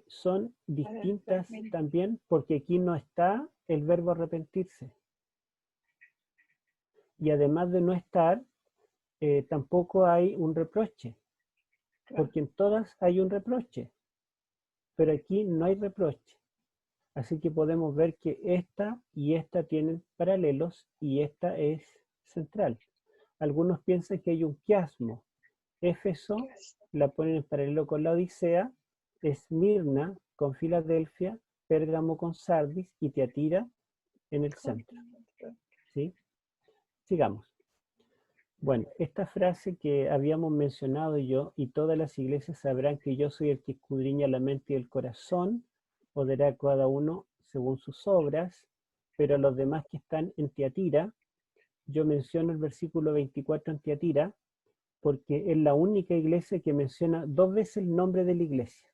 son distintas también, porque aquí no está el verbo arrepentirse. Y además de no estar, tampoco hay un reproche, porque en todas hay un reproche, pero aquí no hay reproche. Así que podemos ver que esta y esta tienen paralelos y esta es central. Algunos piensan que hay un quiasmo. Éfeso la ponen en paralelo con la Odisea, Esmirna con Filadelfia, Pérgamo con Sardis y Tiatira en el centro. ¿Sí? Sigamos. Bueno, esta frase que habíamos mencionado yo, y todas las iglesias sabrán que yo soy el que escudriña la mente y el corazón, o dará a cada uno según sus obras, pero a los demás que están en Tiatira, yo menciono el versículo 24 en Tiatira, porque es la única iglesia que menciona dos veces el nombre de la iglesia.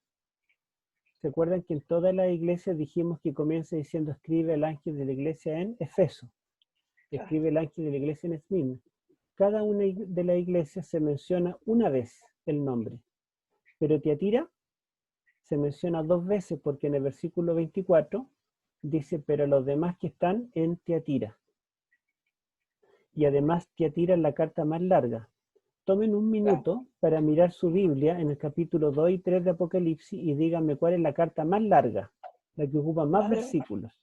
¿Se acuerdan que en todas las iglesias dijimos que comienza diciendo escribe el ángel de la iglesia en Efeso, escribe el ángel de la iglesia en Esmirna? Cada una de las iglesias se menciona una vez el nombre, pero Tiatira se menciona dos veces, porque en el versículo 24 dice, pero los demás que están en Tiatira. Y además Tiatira es la carta más larga. Tomen un minuto para mirar su Biblia en el capítulo 2 y 3 de Apocalipsis y díganme cuál es la carta más larga, la que ocupa más versículos.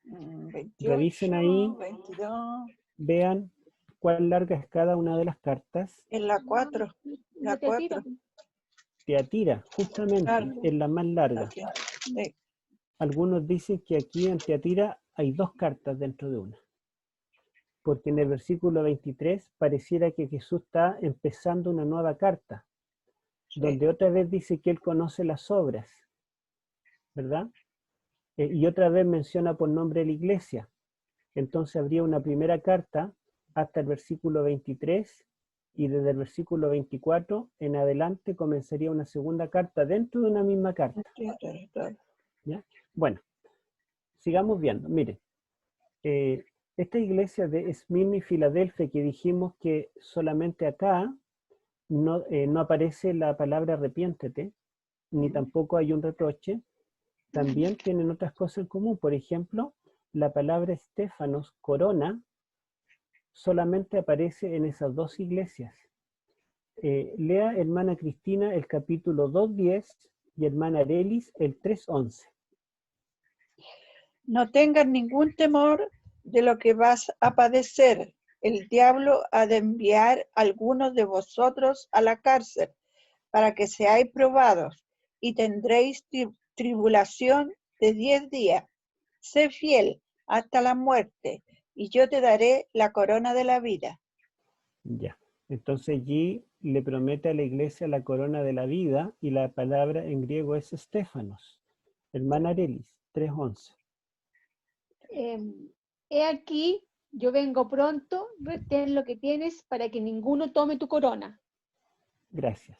28, Revisen ahí, 22. Vean cuál larga es cada una de las cartas. En la 4. La 4. Tiatira, justamente, es la más larga. Sí. Algunos dicen que aquí en Tiatira hay dos cartas dentro de una. Porque en el versículo 23 pareciera que Jesús está empezando una nueva carta, donde otra vez dice que Él conoce las obras, ¿verdad? Y otra vez menciona por nombre a la iglesia. Entonces habría una primera carta hasta el versículo 23, y desde el versículo 24 en adelante comenzaría una segunda carta dentro de una misma carta. ¿Ya? Bueno, sigamos viendo. Mire, esta iglesia de Esmirna y Filadelfia que dijimos que solamente acá no aparece la palabra arrepiéntete, ni tampoco hay un reproche, también tienen otras cosas en común. Por ejemplo, la palabra estéfanos, corona, solamente aparece en esas dos iglesias. Lea, hermana Cristina, el capítulo 2:10 y hermana Arelis el 3:11. No tengas ningún temor de lo que vas a padecer. El diablo ha de enviar a algunos de vosotros a la cárcel para que seáis probados y tendréis tribulación de 10 días. Sé fiel hasta la muerte y yo te daré la corona de la vida. Ya. Entonces allí le promete a la iglesia la corona de la vida y la palabra en griego es estéfanos. Hermana Arelis, 3:11. He aquí, yo vengo pronto, retén lo que tienes para que ninguno tome tu corona. Gracias.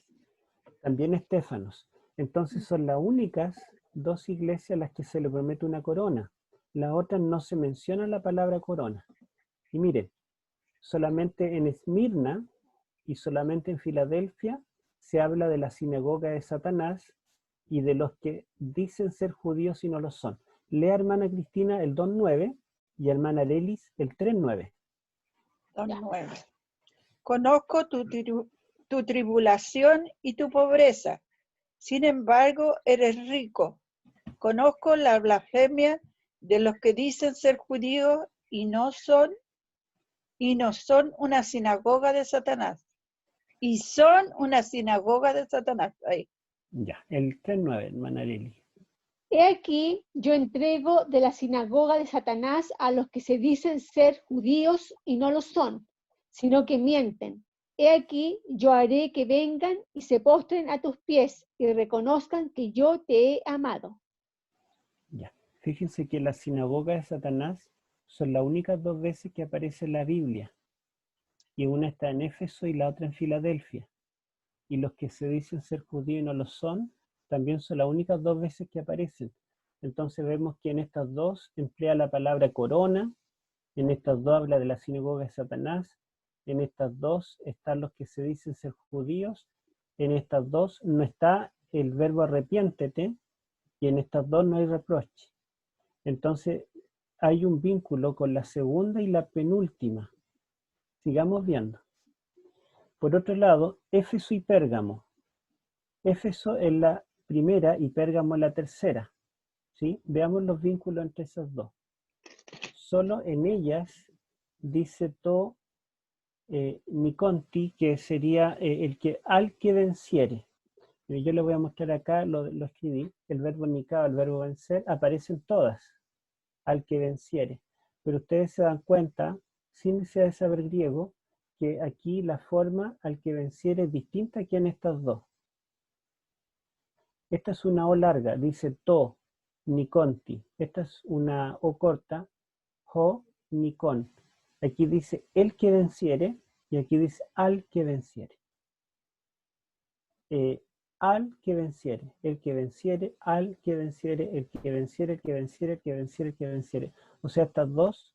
También estéfanos. Entonces son las únicas dos iglesias a las que se le promete una corona. Las otras no se menciona la palabra corona. Y miren, solamente en Esmirna y solamente en Filadelfia se habla de la sinagoga de Satanás y de los que dicen ser judíos y no lo son. Lea, hermana Cristina, el 2:9 y hermana Lelis el 3:9. 2:9. Conozco tu tribulación y tu pobreza. Sin embargo, eres rico. Conozco la blasfemia de los que dicen ser judíos y no son una sinagoga de Satanás. Y son una sinagoga de Satanás. Ahí. Ya, el 3:9, hermana Lelis. He aquí, yo entrego de la sinagoga de Satanás a los que se dicen ser judíos y no lo son, sino que mienten. He aquí, yo haré que vengan y se postren a tus pies y reconozcan que yo te he amado. Ya. Fíjense que las sinagogas de Satanás son las únicas dos veces que aparece en la Biblia. Y una está en Éfeso y la otra en Filadelfia. Y los que se dicen ser judíos y no lo son, también son las únicas dos veces que aparecen. Entonces vemos que en estas dos emplea la palabra corona, en estas dos habla de la sinagoga de Satanás, en estas dos están los que se dicen ser judíos, en estas dos no está el verbo arrepiéntete, y en estas dos no hay reproche. Entonces hay un vínculo con la segunda y la penúltima. Sigamos viendo. Por otro lado, Éfeso y Pérgamo. Éfeso es la primera y Pérgamo es la tercera. ¿Sí? Veamos los vínculos entre esas dos. Solo en ellas dice to Niconti, que sería al que venciere. Yo le voy a mostrar acá, lo escribí, el verbo nicao, el verbo vencer, aparecen todas, al que venciere. Pero ustedes se dan cuenta, sin necesidad de saber griego, que aquí la forma al que venciere es distinta que en estas dos. Esta es una O larga, dice to, niconti. Esta es una O corta, ho, nicon. Aquí dice el que venciere y aquí dice al que venciere. Al que venciere, el que venciere, al que venciere, el que venciere, el que venciere, el que venciere, el que venciere. O sea, estas dos,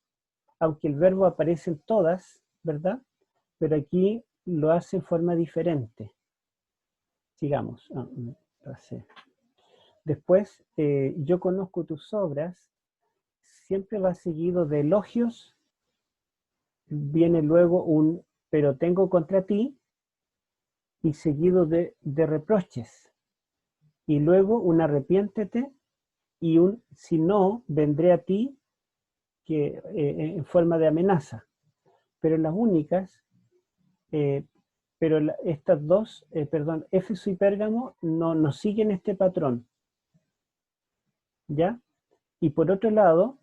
aunque el verbo aparece en todas, ¿verdad? Pero aquí lo hace en forma diferente. Sigamos. Después, yo conozco tus obras, siempre va seguido de elogios, viene luego un pero tengo contra ti, y seguido de reproches. Y luego un arrepiéntete y un si no, vendré a ti, que en forma de amenaza. Pero las únicas, estas dos, Éfeso y Pérgamo no siguen este patrón. ¿Ya? Y por otro lado,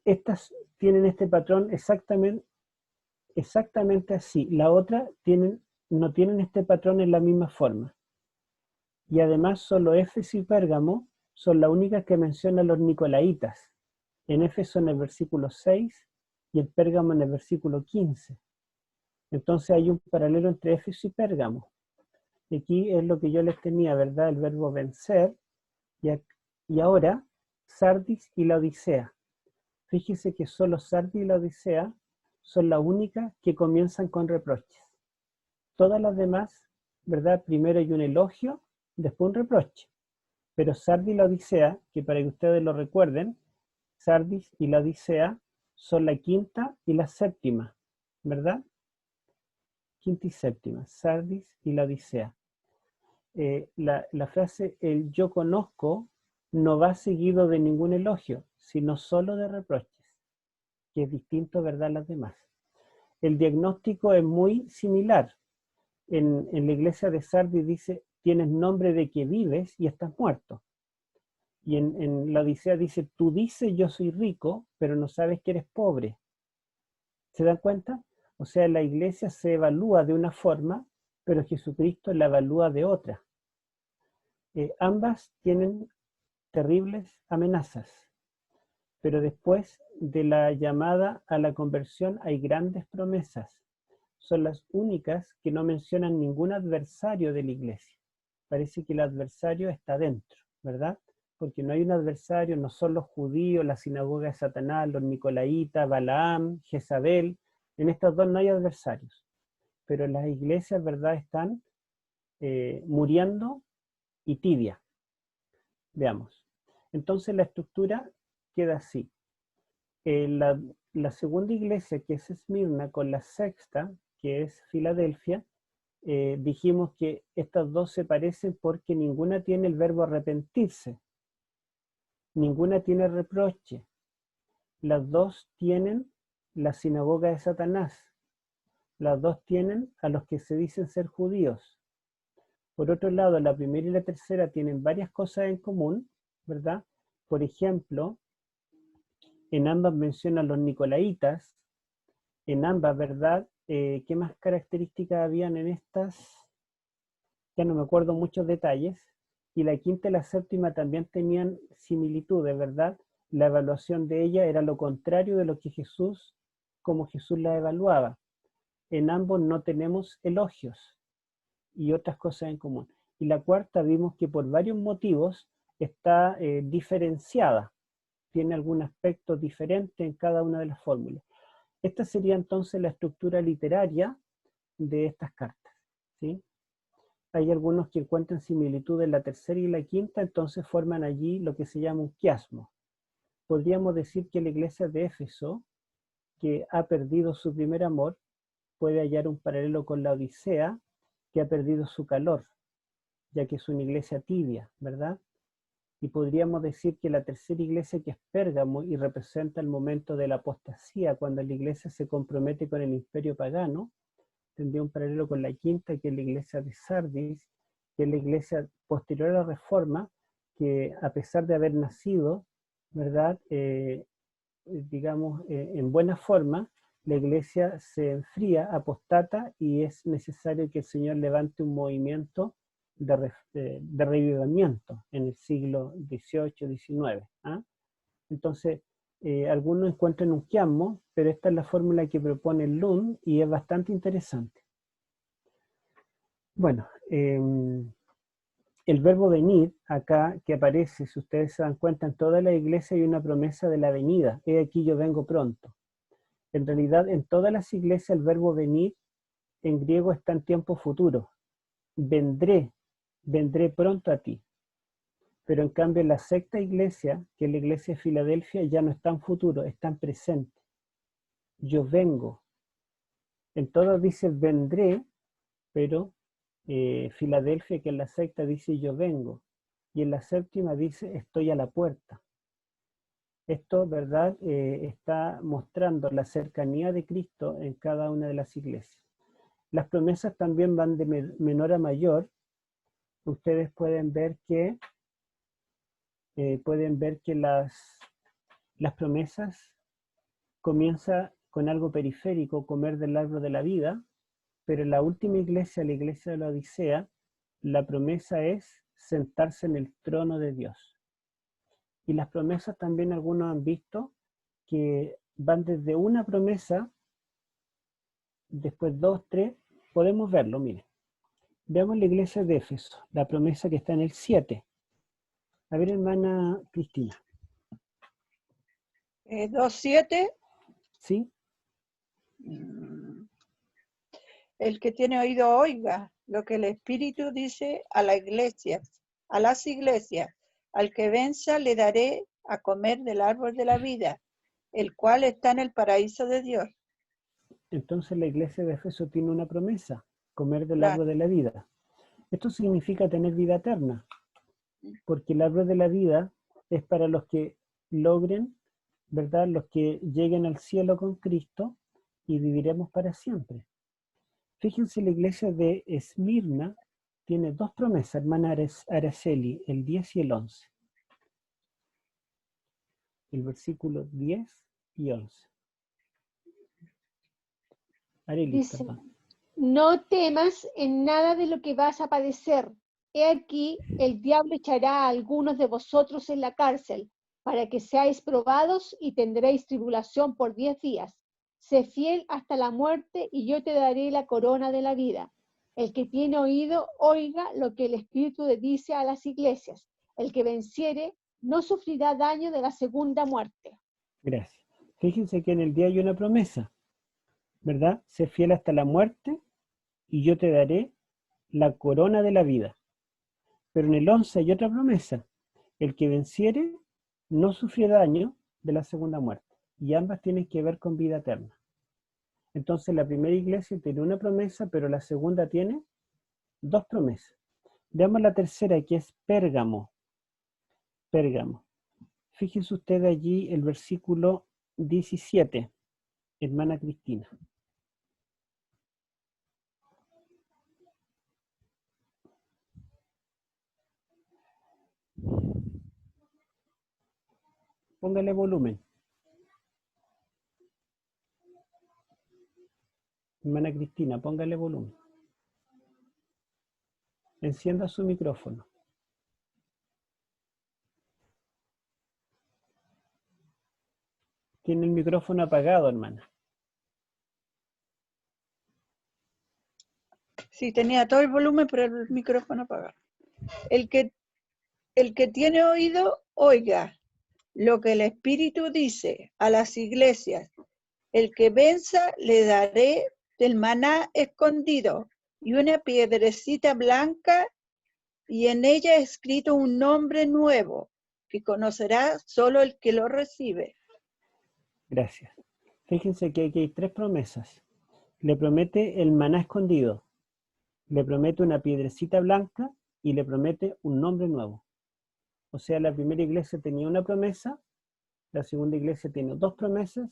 estas tienen este patrón exactamente así. La otra no tienen este patrón en la misma forma. Y además solo Éfeso y Pérgamo son las únicas que mencionan los nicolaitas. En Éfeso en el versículo 6 y en Pérgamo en el versículo 15. Entonces hay un paralelo entre Éfeso y Pérgamo. Y aquí es lo que yo les tenía, ¿verdad? El verbo vencer. Y ahora Sardis y la Odisea. Fíjese que solo Sardis y la Odisea son las únicas que comienzan con reproches. Todas las demás, ¿verdad? Primero hay un elogio, después un reproche. Pero Sardis y la Odisea, que para que ustedes lo recuerden, Sardis y la Odisea son la quinta y la séptima, ¿verdad? Quinta y séptima, Sardis y la Odisea. La frase el yo conozco no va seguido de ningún elogio, sino solo de reproches, que es distinto, ¿verdad?, a las demás. El diagnóstico es muy similar. En la iglesia de Sardis dice, tienes nombre de que vives y estás muerto. Y en la Odisea dice, tú dices yo soy rico, pero no sabes que eres pobre. ¿Se dan cuenta? O sea, la iglesia se evalúa de una forma, pero Jesucristo la evalúa de otra. Ambas tienen terribles amenazas, pero después de la llamada a la conversión hay grandes promesas. Son las únicas que no mencionan ningún adversario de la iglesia. Parece que el adversario está dentro, ¿verdad? Porque no hay un adversario, no son los judíos, la sinagoga de Satanás, los nicolaitas, Balaam, Jezabel. En estas dos no hay adversarios. Pero las iglesias, ¿verdad?, están muriendo y tibia. Veamos. Entonces la estructura queda así. La segunda iglesia, que es Esmirna, con la sexta, que es Filadelfia, dijimos que estas dos se parecen porque ninguna tiene el verbo arrepentirse. Ninguna tiene reproche. Las dos tienen la sinagoga de Satanás. Las dos tienen a los que se dicen ser judíos. Por otro lado, la primera y la tercera tienen varias cosas en común, ¿verdad? Por ejemplo, en ambas mencionan los nicolaitas. En ambas, ¿verdad? ¿Qué más características habían en estas? Ya no me acuerdo muchos detalles. Y la quinta y la séptima también tenían similitudes, ¿verdad? La evaluación de ella era lo contrario de lo que Jesús, como Jesús la evaluaba. En ambos no tenemos elogios y otras cosas en común. Y la cuarta vimos que por varios motivos está diferenciada. Tiene algún aspecto diferente en cada una de las fórmulas. Esta sería entonces la estructura literaria de estas cartas, ¿sí? Hay algunos que encuentran similitud en la tercera y la quinta, entonces forman allí lo que se llama un quiasmo. Podríamos decir que la iglesia de Éfeso, que ha perdido su primer amor, puede hallar un paralelo con la Odisea, que ha perdido su calor, ya que es una iglesia tibia, ¿verdad? Y podríamos decir que la tercera iglesia, que es Pérgamo y representa el momento de la apostasía, cuando la iglesia se compromete con el imperio pagano, tendría un paralelo con la quinta, que es la iglesia de Sardis, que es la iglesia posterior a la Reforma, que a pesar de haber nacido, ¿verdad?, digamos, en buena forma, la iglesia se enfría, apostata, y es necesario que el Señor levante un movimiento de revivimiento en el siglo XVIII, XIX. ¿Ah? Entonces, algunos encuentran un quiasmo, pero esta es la fórmula que propone Lund y es bastante interesante. Bueno, el verbo venir, acá que aparece, si ustedes se dan cuenta, en toda la iglesia hay una promesa de la venida. He aquí yo vengo pronto. En realidad, en todas las iglesias el verbo venir en griego está en tiempo futuro. Vendré pronto a ti. Pero en cambio en la sexta iglesia, que es la iglesia de Filadelfia, ya no está en futuro, está en presente. Yo vengo. En todas dice vendré, pero Filadelfia, que es la sexta, dice yo vengo. Y en la séptima dice estoy a la puerta. Esto, ¿verdad?, está mostrando la cercanía de Cristo en cada una de las iglesias. Las promesas también van de menor a mayor. Ustedes pueden ver que las promesas comienza con algo periférico, comer del árbol de la vida, pero en la última iglesia, la iglesia de la Odisea, la promesa es sentarse en el trono de Dios. Y las promesas también algunos han visto que van desde una promesa, después 2, 3, podemos verlo, miren. Veamos la iglesia de Éfeso, la promesa que está en el 7. A ver, hermana Cristina. 2:7. ¿Sí? El que tiene oído oiga lo que el Espíritu dice a las iglesias. Al que venza le daré a comer del árbol de la vida, el cual está en el paraíso de Dios. Entonces la iglesia de Éfeso tiene una promesa, comer del Claro. árbol de la vida. Esto significa tener vida eterna, porque el árbol de la vida es para los que logren, ¿verdad? Los que lleguen al cielo con Cristo y viviremos para siempre. Fíjense, la iglesia de Esmirna tiene dos promesas, hermana Araceli, el 10 y el 11. El versículo 10 y 11. Arelis, Dice, perdón. no temas en nada de lo que vas a padecer. He aquí, el diablo echará a algunos de vosotros en la cárcel, para que seáis probados y tendréis tribulación por 10 días. Sé fiel hasta la muerte y yo te daré la corona de la vida. El que tiene oído, oiga lo que el Espíritu dice a las iglesias. El que venciere no sufrirá daño de la segunda muerte. Gracias. Fíjense que en el día hay una promesa, ¿verdad? Sé fiel hasta la muerte y yo te daré la corona de la vida. Pero en el 11 hay otra promesa. El que venciere no sufrirá daño de la segunda muerte. Y ambas tienen que ver con vida eterna. Entonces la primera iglesia tiene una promesa, pero la segunda tiene dos promesas. Veamos la tercera, que es Pérgamo. Pérgamo. Fíjense usted allí el versículo 17, hermana Cristina. Póngale volumen. Hermana Cristina, póngale volumen. Encienda su micrófono. Tiene el micrófono apagado, hermana. Sí, tenía todo el volumen, pero el micrófono apagado. El que tiene oído, oiga lo que el Espíritu dice a las iglesias. El que venza le daré del maná escondido y una piedrecita blanca, y en ella escrito un nombre nuevo que conocerá solo el que lo recibe. Gracias. Fíjense que aquí hay tres promesas. Le promete el maná escondido, le promete una piedrecita blanca y le promete un nombre nuevo. O sea, la primera iglesia tenía una promesa, la segunda iglesia tiene dos promesas,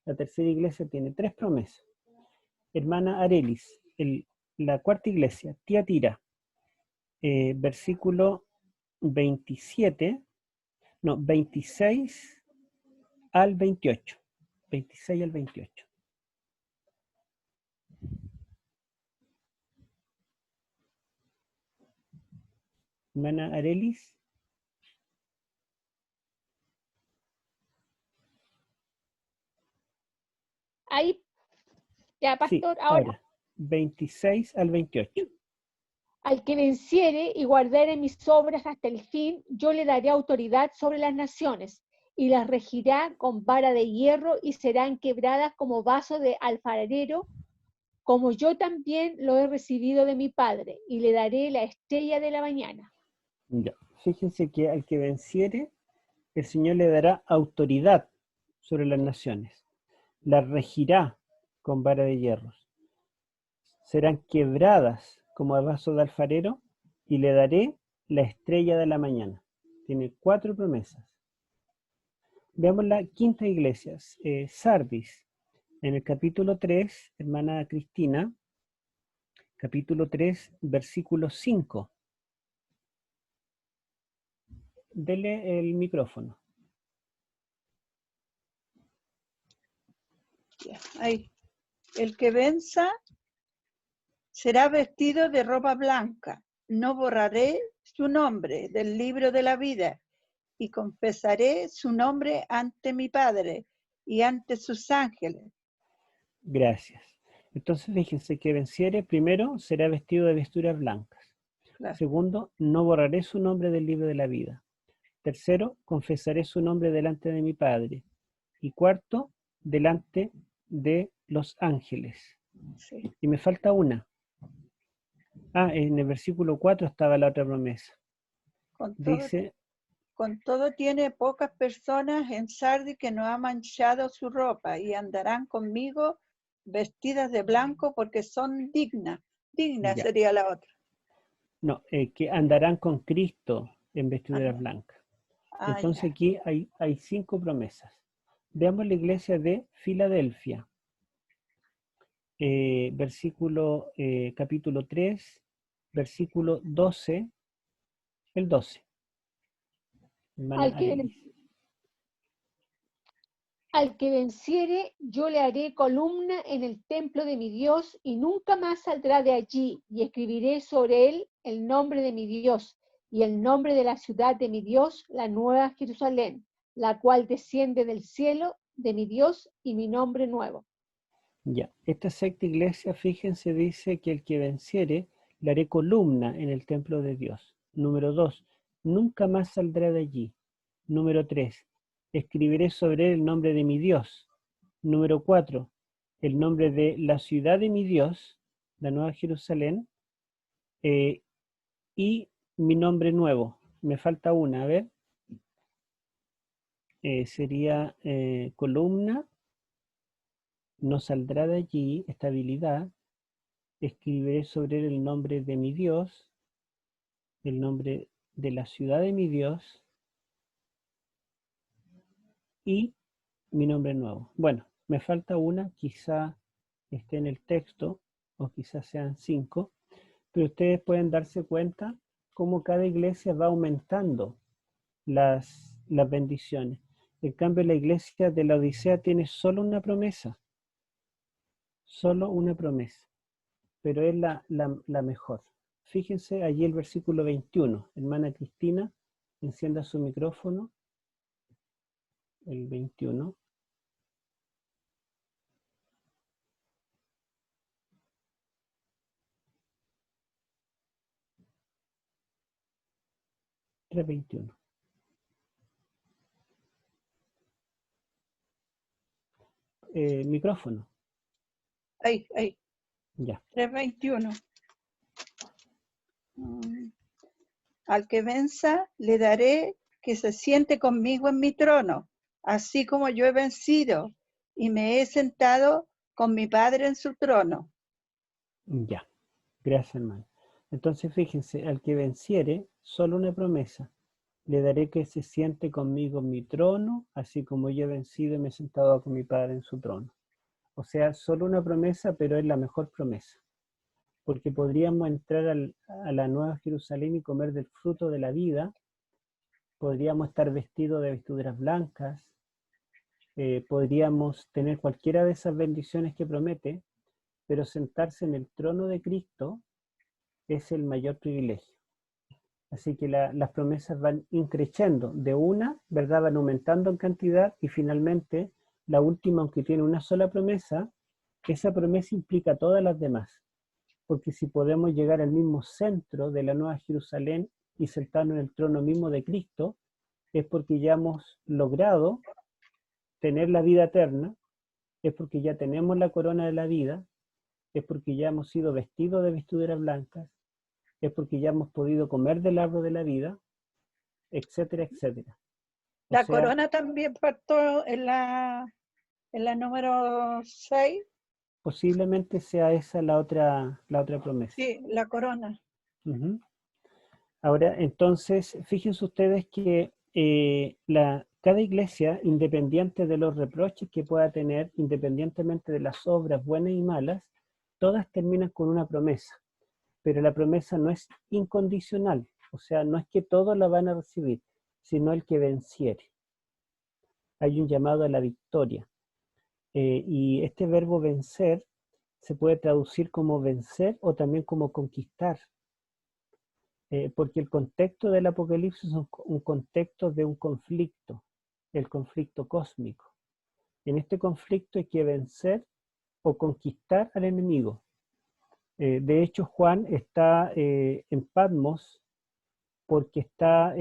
la tercera iglesia tiene tres promesas. Hermana Arelis, la cuarta iglesia, Tiatira, versículo 26 al 28. 26 al 28. Hermana Arelis. Ahí, ya, pastor, Sí, ahora. 26 al 28. Al que venciere y guardare mis obras hasta el fin, yo le daré autoridad sobre las naciones, y las regirá con vara de hierro, y serán quebradas como vaso de alfarero, como yo también lo he recibido de mi Padre, y le daré la estrella de la mañana. Ya. Fíjense que al que venciere, el Señor le dará autoridad sobre las naciones. Las regirá con vara de hierro. Serán quebradas como el vaso de alfarero, y le daré la estrella de la mañana. Tiene cuatro promesas. Veamos la quinta iglesia, Sardis. En el capítulo 3, hermana Cristina, capítulo 3, versículo 5. Dele el micrófono. Ahí. El que venza será vestido de ropa blanca. No borraré su nombre del libro de la vida, y confesaré su nombre ante mi Padre y ante sus ángeles. Gracias. Entonces fíjense que venciere, primero será vestido de vestiduras blancas. Claro. Segundo, no borraré su nombre del libro de la vida. Tercero, confesaré su nombre delante de mi Padre. y cuarto delante de los ángeles. Sí. Y me falta una. En el versículo 4 estaba la otra promesa. Dice, Con todo tiene pocas personas en Sardis que no ha manchado su ropa y andarán conmigo vestidas de blanco porque son dignas. Digna ya. sería la otra. No, que andarán con Cristo en vestiduras Ah, blancas. ah, Entonces ya. aquí hay 5 promesas. Veamos la iglesia de Filadelfia. Capítulo 3, versículo 12, el 12. Hermana Al que, Arelis. al que venciere, yo le haré columna en el templo de mi Dios y nunca más saldrá de allí, y escribiré sobre él el nombre de mi Dios y el nombre de la ciudad de mi Dios, la nueva Jerusalén, la cual desciende del cielo de mi Dios y mi nombre nuevo. Ya, esta sexta iglesia, fíjense, dice que el que venciere, le haré columna en el templo de Dios. Número 2, nunca más saldrá de allí. Número 3, escribiré sobre él el nombre de mi Dios. Número 4, el nombre de la ciudad de mi Dios, la nueva Jerusalén, y mi nombre nuevo. Me falta una, a ver. Sería columna, no saldrá de allí, estabilidad. Escribiré sobre él el nombre de mi Dios, el nombre de la ciudad de mi Dios y mi nombre nuevo. Bueno, me falta una, quizá esté en el texto o quizás sean 5, pero ustedes pueden darse cuenta cómo cada iglesia va aumentando las bendiciones. En cambio, la iglesia de la Odisea tiene solo una promesa, pero es la mejor. Fíjense allí el versículo 21. Hermana Cristina, encienda su micrófono. El 21. El 21. Micrófono. Ahí. Ya. 3:21. Al que venza, le daré que se siente conmigo en mi trono, así como yo he vencido y me he sentado con mi Padre en su trono. Ya. Gracias, hermano. Entonces, fíjense, al que venciere, solo una promesa. Le daré que se siente conmigo en mi trono, así como yo he vencido y me he sentado con mi Padre en su trono. O sea, solo una promesa, pero es la mejor promesa. Porque podríamos entrar a la Nueva Jerusalén y comer del fruto de la vida, podríamos estar vestidos de vestiduras blancas, podríamos tener cualquiera de esas bendiciones que promete, pero sentarse en el trono de Cristo es el mayor privilegio. Así que las promesas van increciendo de una, ¿verdad? Van aumentando en cantidad y finalmente la última, aunque tiene una sola promesa, esa promesa implica todas las demás. Porque si podemos llegar al mismo centro de la Nueva Jerusalén y sentarnos en el trono mismo de Cristo, es porque ya hemos logrado tener la vida eterna, es porque ya tenemos la corona de la vida, es porque ya hemos sido vestidos de vestiduras blancas, es porque ya hemos podido comer del árbol de la vida, etcétera, etcétera. O La sea, corona también faltó en la número 6. posiblemente sea esa la otra promesa. Sí, la corona. Uh-huh. Ahora, entonces, fíjense ustedes que cada iglesia, independiente de los reproches que pueda tener, independientemente de las obras buenas y malas, todas terminan con una promesa. Pero la promesa no es incondicional, o sea, no es que todos la van a recibir, sino el que venciere. Hay un llamado a la victoria. Y este verbo vencer se puede traducir como vencer o también como conquistar. Porque el contexto del Apocalipsis es un contexto de un conflicto, el conflicto cósmico. En este conflicto hay que vencer o conquistar al enemigo. De hecho, Juan está en Patmos porque está,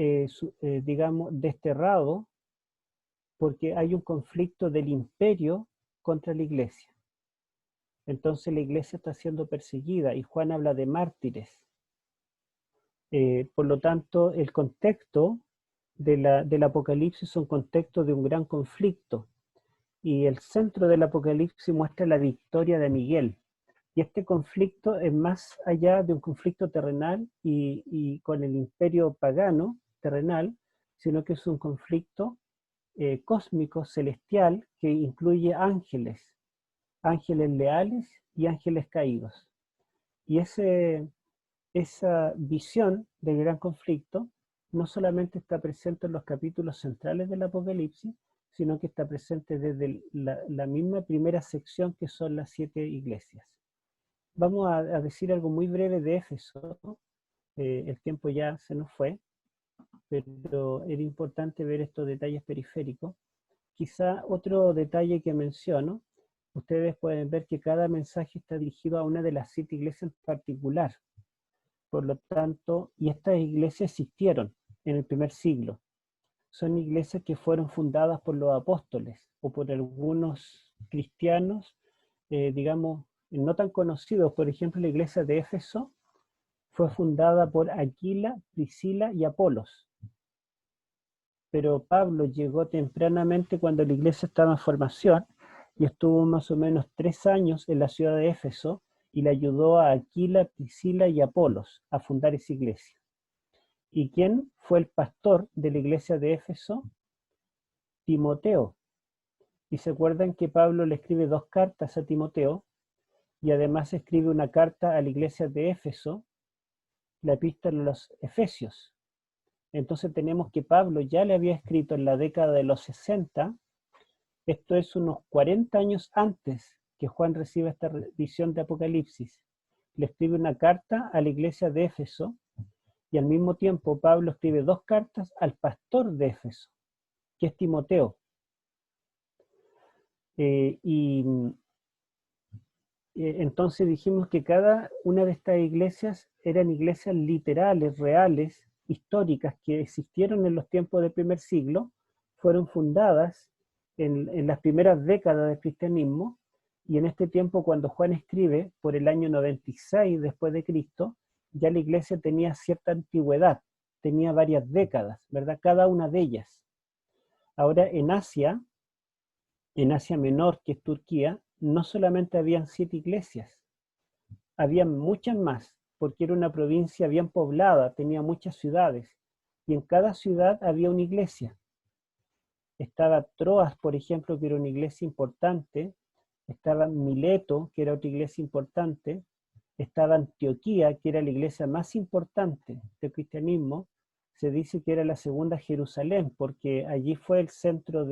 digamos, desterrado porque hay un conflicto del imperio contra la iglesia. Entonces la iglesia está siendo perseguida y Juan habla de mártires. Por lo tanto, el contexto del Apocalipsis es un contexto de un gran conflicto. Y el centro del Apocalipsis muestra la victoria de Miguel. Y este conflicto es más allá de un conflicto terrenal y con el imperio pagano terrenal, sino que es un conflicto cósmico, celestial, que incluye ángeles, ángeles leales y ángeles caídos. Y esa visión del gran conflicto no solamente está presente en los capítulos centrales del Apocalipsis, sino que está presente desde la misma primera sección, que son las 7 iglesias. Vamos a decir algo muy breve de Éfeso. El tiempo ya se nos fue, pero era importante ver estos detalles periféricos. Quizá otro detalle que menciono, ustedes pueden ver que cada mensaje está dirigido a una de las 7 iglesias en particular. Por lo tanto, y estas iglesias existieron en el primer siglo. Son iglesias que fueron fundadas por los apóstoles o por algunos cristianos, digamos, no tan conocidos. Por ejemplo, la iglesia de Éfeso fue fundada por Aquila, Priscila y Apolos. Pero Pablo llegó tempranamente cuando la iglesia estaba en formación y estuvo más o menos 3 años en la ciudad de Éfeso y le ayudó a Aquila, Priscila y Apolos a fundar esa iglesia. ¿Y quién fue el pastor de la iglesia de Éfeso? Timoteo. Y se acuerdan que Pablo le escribe 2 cartas a Timoteo y además escribe una carta a la iglesia de Éfeso, la epístola a los Efesios. Entonces tenemos que Pablo ya le había escrito en la década de los 60, esto es unos 40 años antes que Juan reciba esta visión de Apocalipsis. Le escribe una carta a la iglesia de Éfeso y al mismo tiempo Pablo escribe 2 cartas al pastor de Éfeso, que es Timoteo. Entonces dijimos que cada una de estas iglesias eran iglesias literales, reales, históricas, que existieron en los tiempos del primer siglo, fueron fundadas en las primeras décadas del cristianismo, y en este tiempo, cuando Juan escribe, por el año 96 después de Cristo, ya la iglesia tenía cierta antigüedad, tenía varias décadas, ¿verdad? Cada una de ellas. Ahora en Asia Menor, que es Turquía, no solamente habían 7 iglesias, habían muchas más, porque era una provincia bien poblada, tenía muchas ciudades, y en cada ciudad había una iglesia. Estaba Troas, por ejemplo, que era una iglesia importante, estaba Mileto, que era otra iglesia importante, estaba Antioquía, que era la iglesia más importante del cristianismo. Se dice que era la segunda Jerusalén, porque allí fue el centro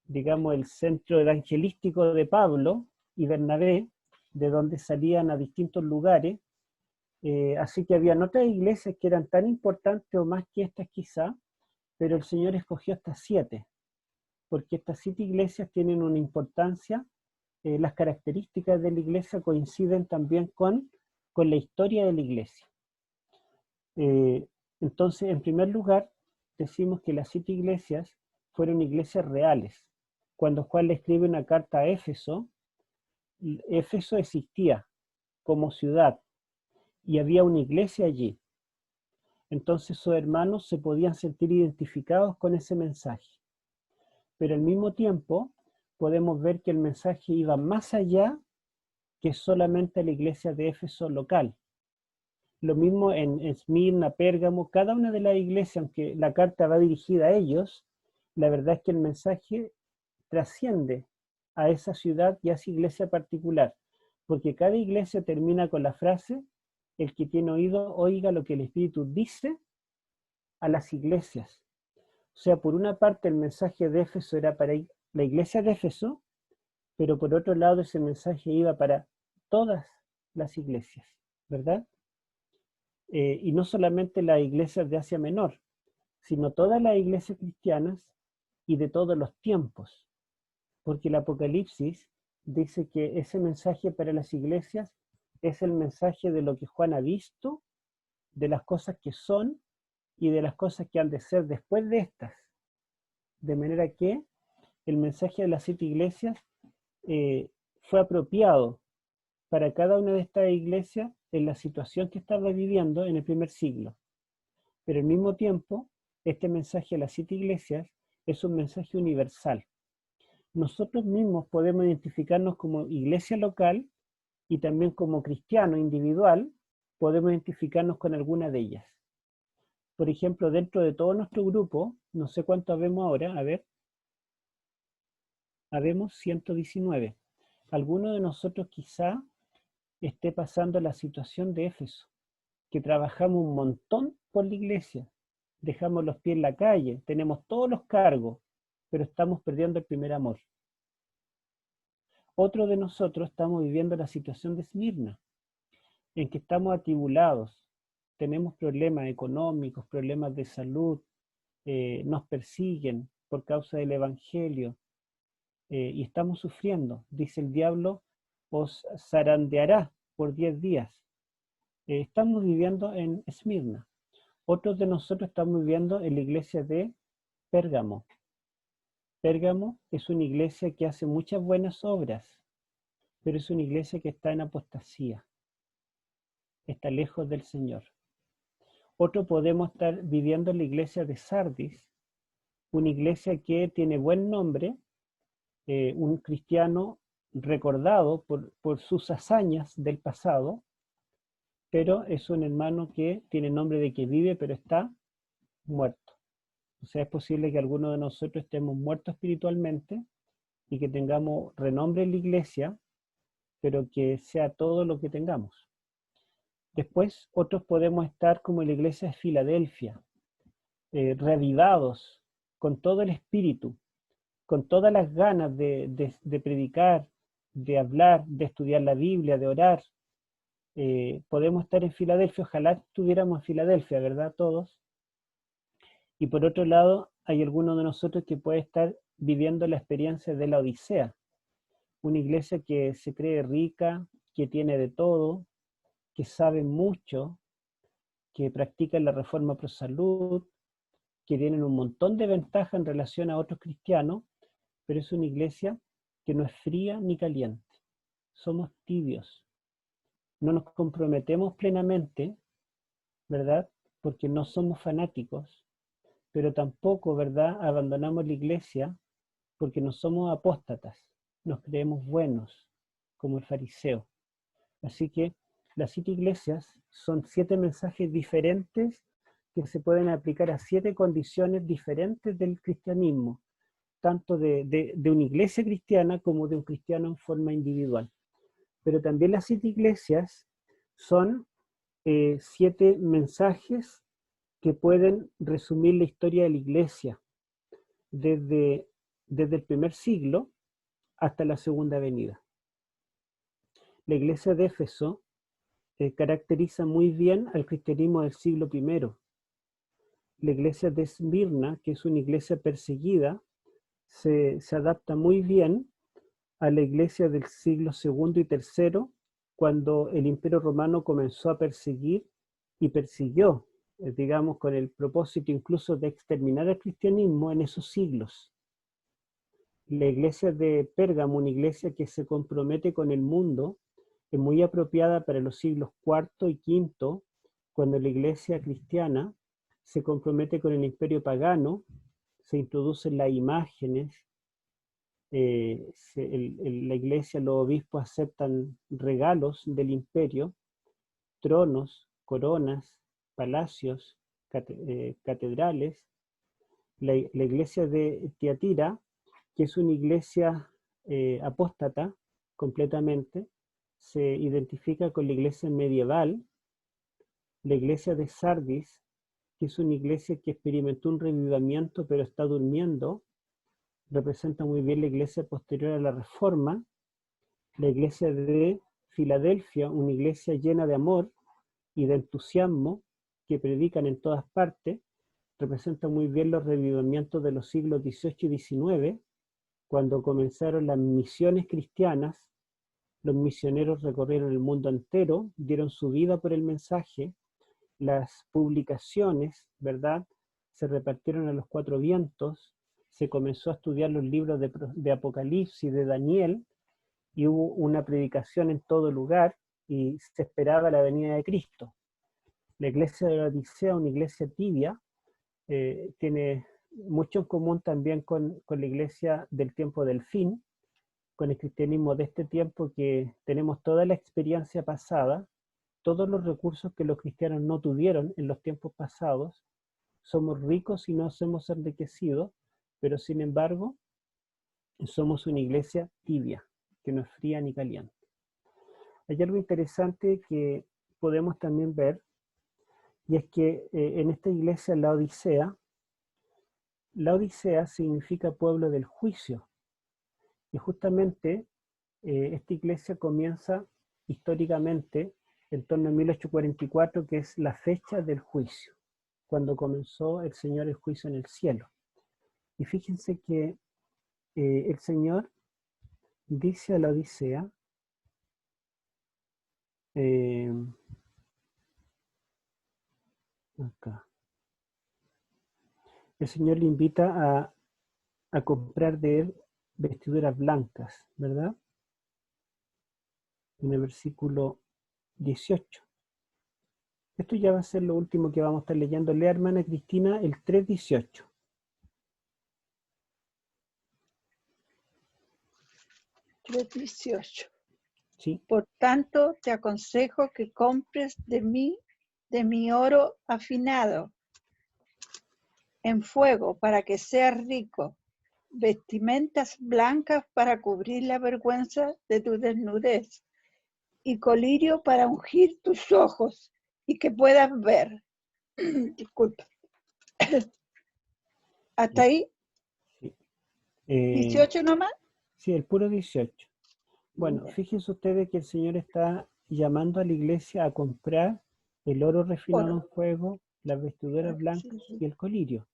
digamos, el centro evangelístico de Pablo y Bernabé, de donde salían a distintos lugares. Así que habían otras iglesias que eran tan importantes o más que estas quizá, pero el Señor escogió estas 7, porque estas 7 iglesias tienen una importancia. Las características de la iglesia coinciden también con la historia de la iglesia. Entonces, en primer lugar, decimos que las 7 iglesias fueron iglesias reales. Cuando Juan le escribe una carta a Éfeso, Éfeso existía como ciudad y había una iglesia allí. Entonces sus hermanos se podían sentir identificados con ese mensaje. Pero al mismo tiempo podemos ver que el mensaje iba más allá que solamente la iglesia de Éfeso local. Lo mismo en Esmirna, Pérgamo, cada una de las iglesias, aunque la carta va dirigida a ellos, la verdad es que el mensaje trasciende a esa ciudad y a esa iglesia particular, porque cada iglesia termina con la frase: el que tiene oído, oiga lo que el Espíritu dice a las iglesias. O sea, por una parte el mensaje de Éfeso era para la iglesia de Éfeso, pero por otro lado ese mensaje iba para todas las iglesias, ¿verdad? Y no solamente las iglesias de Asia Menor, sino todas las iglesias cristianas y de todos los tiempos. Porque el Apocalipsis dice que ese mensaje para las iglesias es el mensaje de lo que Juan ha visto, de las cosas que son y de las cosas que han de ser después de estas. de manera que el mensaje de las 7 iglesias fue apropiado para cada una de estas iglesias en la situación que estaba viviendo en el primer siglo. Pero al mismo tiempo, este mensaje a las 7 iglesias es un mensaje universal. Nosotros mismos podemos identificarnos como iglesia local y también como cristiano individual, podemos identificarnos con alguna de ellas. Por ejemplo, dentro de todo nuestro grupo, no sé cuántos vemos ahora, a ver, habemos 119. Alguno de nosotros quizá esté pasando la situación de Éfeso, que trabajamos un montón por la iglesia, dejamos los pies en la calle, tenemos todos los cargos, pero estamos perdiendo el primer amor. Otro de nosotros estamos viviendo la situación de Esmirna, en que estamos atribulados, tenemos problemas económicos, problemas de salud, nos persiguen por causa del Evangelio, y estamos sufriendo. Dice el diablo, os zarandeará por 10 días. Estamos viviendo en Esmirna. Otros de nosotros estamos viviendo en la iglesia de Pérgamo. Pérgamo es una iglesia que hace muchas buenas obras, pero es una iglesia que está en apostasía, está lejos del Señor. Otro podemos estar viviendo en la iglesia de Sardis, una iglesia que tiene buen nombre, un cristiano recordado por sus hazañas del pasado, pero es un hermano que tiene nombre de que vive, pero está muerto. O sea, es posible que algunos de nosotros estemos muertos espiritualmente y que tengamos renombre en la iglesia, pero que sea todo lo que tengamos. Después, otros podemos estar como en la iglesia de Filadelfia, reavivados, con todo el espíritu, con todas las ganas de predicar, de hablar, de estudiar la Biblia, de orar. Podemos estar en Filadelfia, ojalá estuviéramos en Filadelfia, ¿verdad? Todos. Y por otro lado, hay algunos de nosotros que puede estar viviendo la experiencia de la Odisea, una iglesia que se cree rica, que tiene de todo, que sabe mucho, que practica la reforma pro salud, que tienen un montón de ventajas en relación a otros cristianos, pero es una iglesia que no es fría ni caliente. Somos tibios. No nos comprometemos plenamente, ¿verdad? Porque no somos fanáticos, pero tampoco, ¿verdad?, abandonamos la iglesia porque no somos apóstatas, nos creemos buenos, como el fariseo. Así que las 7 iglesias son 7 mensajes diferentes que se pueden aplicar a 7 condiciones diferentes del cristianismo, tanto de una iglesia cristiana como de un cristiano en forma individual. Pero también las 7 iglesias son 7 mensajes que pueden resumir la historia de la iglesia desde el primer siglo hasta la segunda venida. La iglesia de Éfeso caracteriza muy bien al cristianismo del siglo I. La iglesia de Esmirna, que es una iglesia perseguida, se adapta muy bien a la iglesia del siglo II y III, cuando el Imperio Romano comenzó a perseguir y persiguió, digamos, con el propósito incluso de exterminar el cristianismo en esos siglos. La iglesia de Pérgamo, una iglesia que se compromete con el mundo, es muy apropiada para los siglos IV y V, cuando la iglesia cristiana se compromete con el imperio pagano, se introducen las imágenes, la iglesia, los obispos aceptan regalos del imperio, tronos, coronas, palacios, catedrales. La iglesia de Tiatira, que es una iglesia apóstata completamente, se identifica con la iglesia medieval. La iglesia de Sardis, que es una iglesia que experimentó un revivimiento pero está durmiendo, representa muy bien la iglesia posterior a la Reforma. La iglesia de Filadelfia, una iglesia llena de amor y de entusiasmo, que predican en todas partes, representa muy bien los revivimientos de los siglos XVIII y XIX, cuando comenzaron las misiones cristianas. Los misioneros recorrieron el mundo entero, dieron su vida por el mensaje, las publicaciones, ¿verdad?, se repartieron a los 4 vientos, se comenzó a estudiar los libros de Apocalipsis, de Daniel, y hubo una predicación en todo lugar, y se esperaba la venida de Cristo. La iglesia de la Odisea, una iglesia tibia, tiene mucho en común también con la iglesia del tiempo del fin, con el cristianismo de este tiempo, que tenemos toda la experiencia pasada, todos los recursos que los cristianos no tuvieron en los tiempos pasados. Somos ricos y nos hemos enriquecido, pero sin embargo somos una iglesia tibia, que no es fría ni caliente. Hay algo interesante que podemos también ver, y es que en esta iglesia, la Odisea significa pueblo del juicio. Y justamente esta iglesia comienza históricamente en torno a 1844, que es la fecha del juicio, cuando comenzó el Señor el juicio en el cielo. Y fíjense que el Señor dice a la Odisea, acá, el Señor le invita a comprar de él vestiduras blancas, ¿verdad? En el versículo 18. Esto ya va a ser lo último que vamos a estar leyendo. Lea, hermana Cristina, el 3:18. 3:18. Sí. Por tanto, te aconsejo que compres de mi oro afinado en fuego para que seas rico, vestimentas blancas para cubrir la vergüenza de tu desnudez y colirio para ungir tus ojos y que puedas ver. Disculpa. ¿Hasta ahí? Sí. 18 nomás. Sí, el puro 18. Bueno, Ya. fíjense ustedes que el Señor está llamando a la iglesia a comprar el oro refinado en fuego, las vestiduras blancas y el colirio.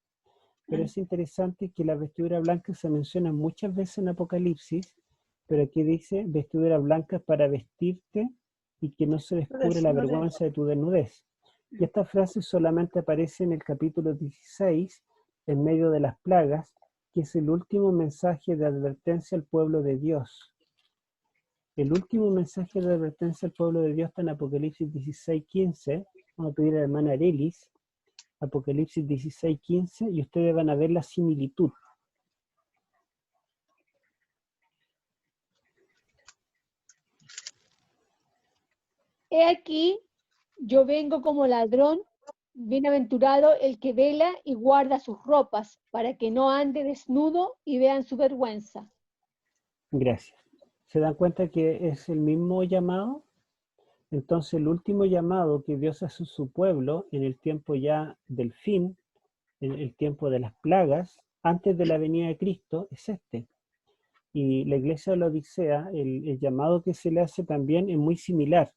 Pero es interesante que las vestiduras blancas se mencionan muchas veces en Apocalipsis, pero aquí dice vestiduras blancas para vestirte y que no se descubra la vergüenza de tu desnudez. Y esta frase solamente aparece en el capítulo 16, en medio de las plagas, que es el último mensaje de advertencia al pueblo de Dios. El último mensaje de advertencia al pueblo de Dios está en Apocalipsis 16:15. Vamos a pedir a la hermana Arelis, Apocalipsis 16:15, y ustedes van a ver la similitud. He aquí, yo vengo como ladrón, bienaventurado el que vela y guarda sus ropas, para que no ande desnudo y vean su vergüenza. Gracias. ¿Se dan cuenta que es el mismo llamado? Entonces el último llamado que Dios hace a su pueblo en el tiempo ya del fin, en el tiempo de las plagas, antes de la venida de Cristo, es este. Y la iglesia de la Odisea, el llamado que se le hace también es muy similar.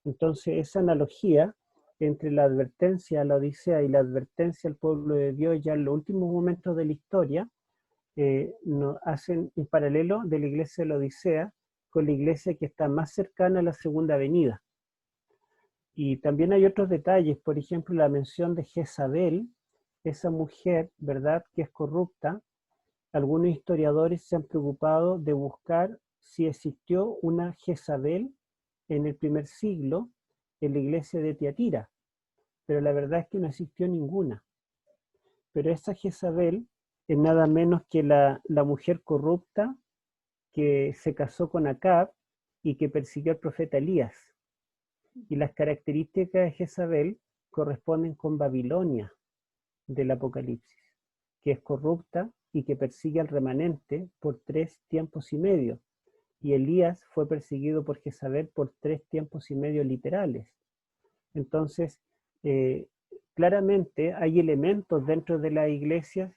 Entonces esa analogía entre la advertencia a la Odisea y la advertencia al pueblo de Dios ya en los últimos momentos de la historia, nos hacen un paralelo de la iglesia de la Odisea con la iglesia que está más cercana a la segunda venida. Y también hay otros detalles, por ejemplo, la mención de Jezabel, esa mujer, ¿verdad?, que es corrupta. Algunos historiadores se han preocupado de buscar si existió una Jezabel en el primer siglo en la iglesia de Tiatira, pero la verdad es que no existió ninguna. Pero esa Jezabel es nada menos que la mujer corrupta que se casó con Acab y que persiguió al profeta Elías. Y las características de Jezabel corresponden con Babilonia del Apocalipsis, que es corrupta y que persigue al remanente por 3 tiempos y medio. Y Elías fue perseguido por Jezabel por 3 tiempos y medio literales. Entonces, claramente hay elementos dentro de las iglesias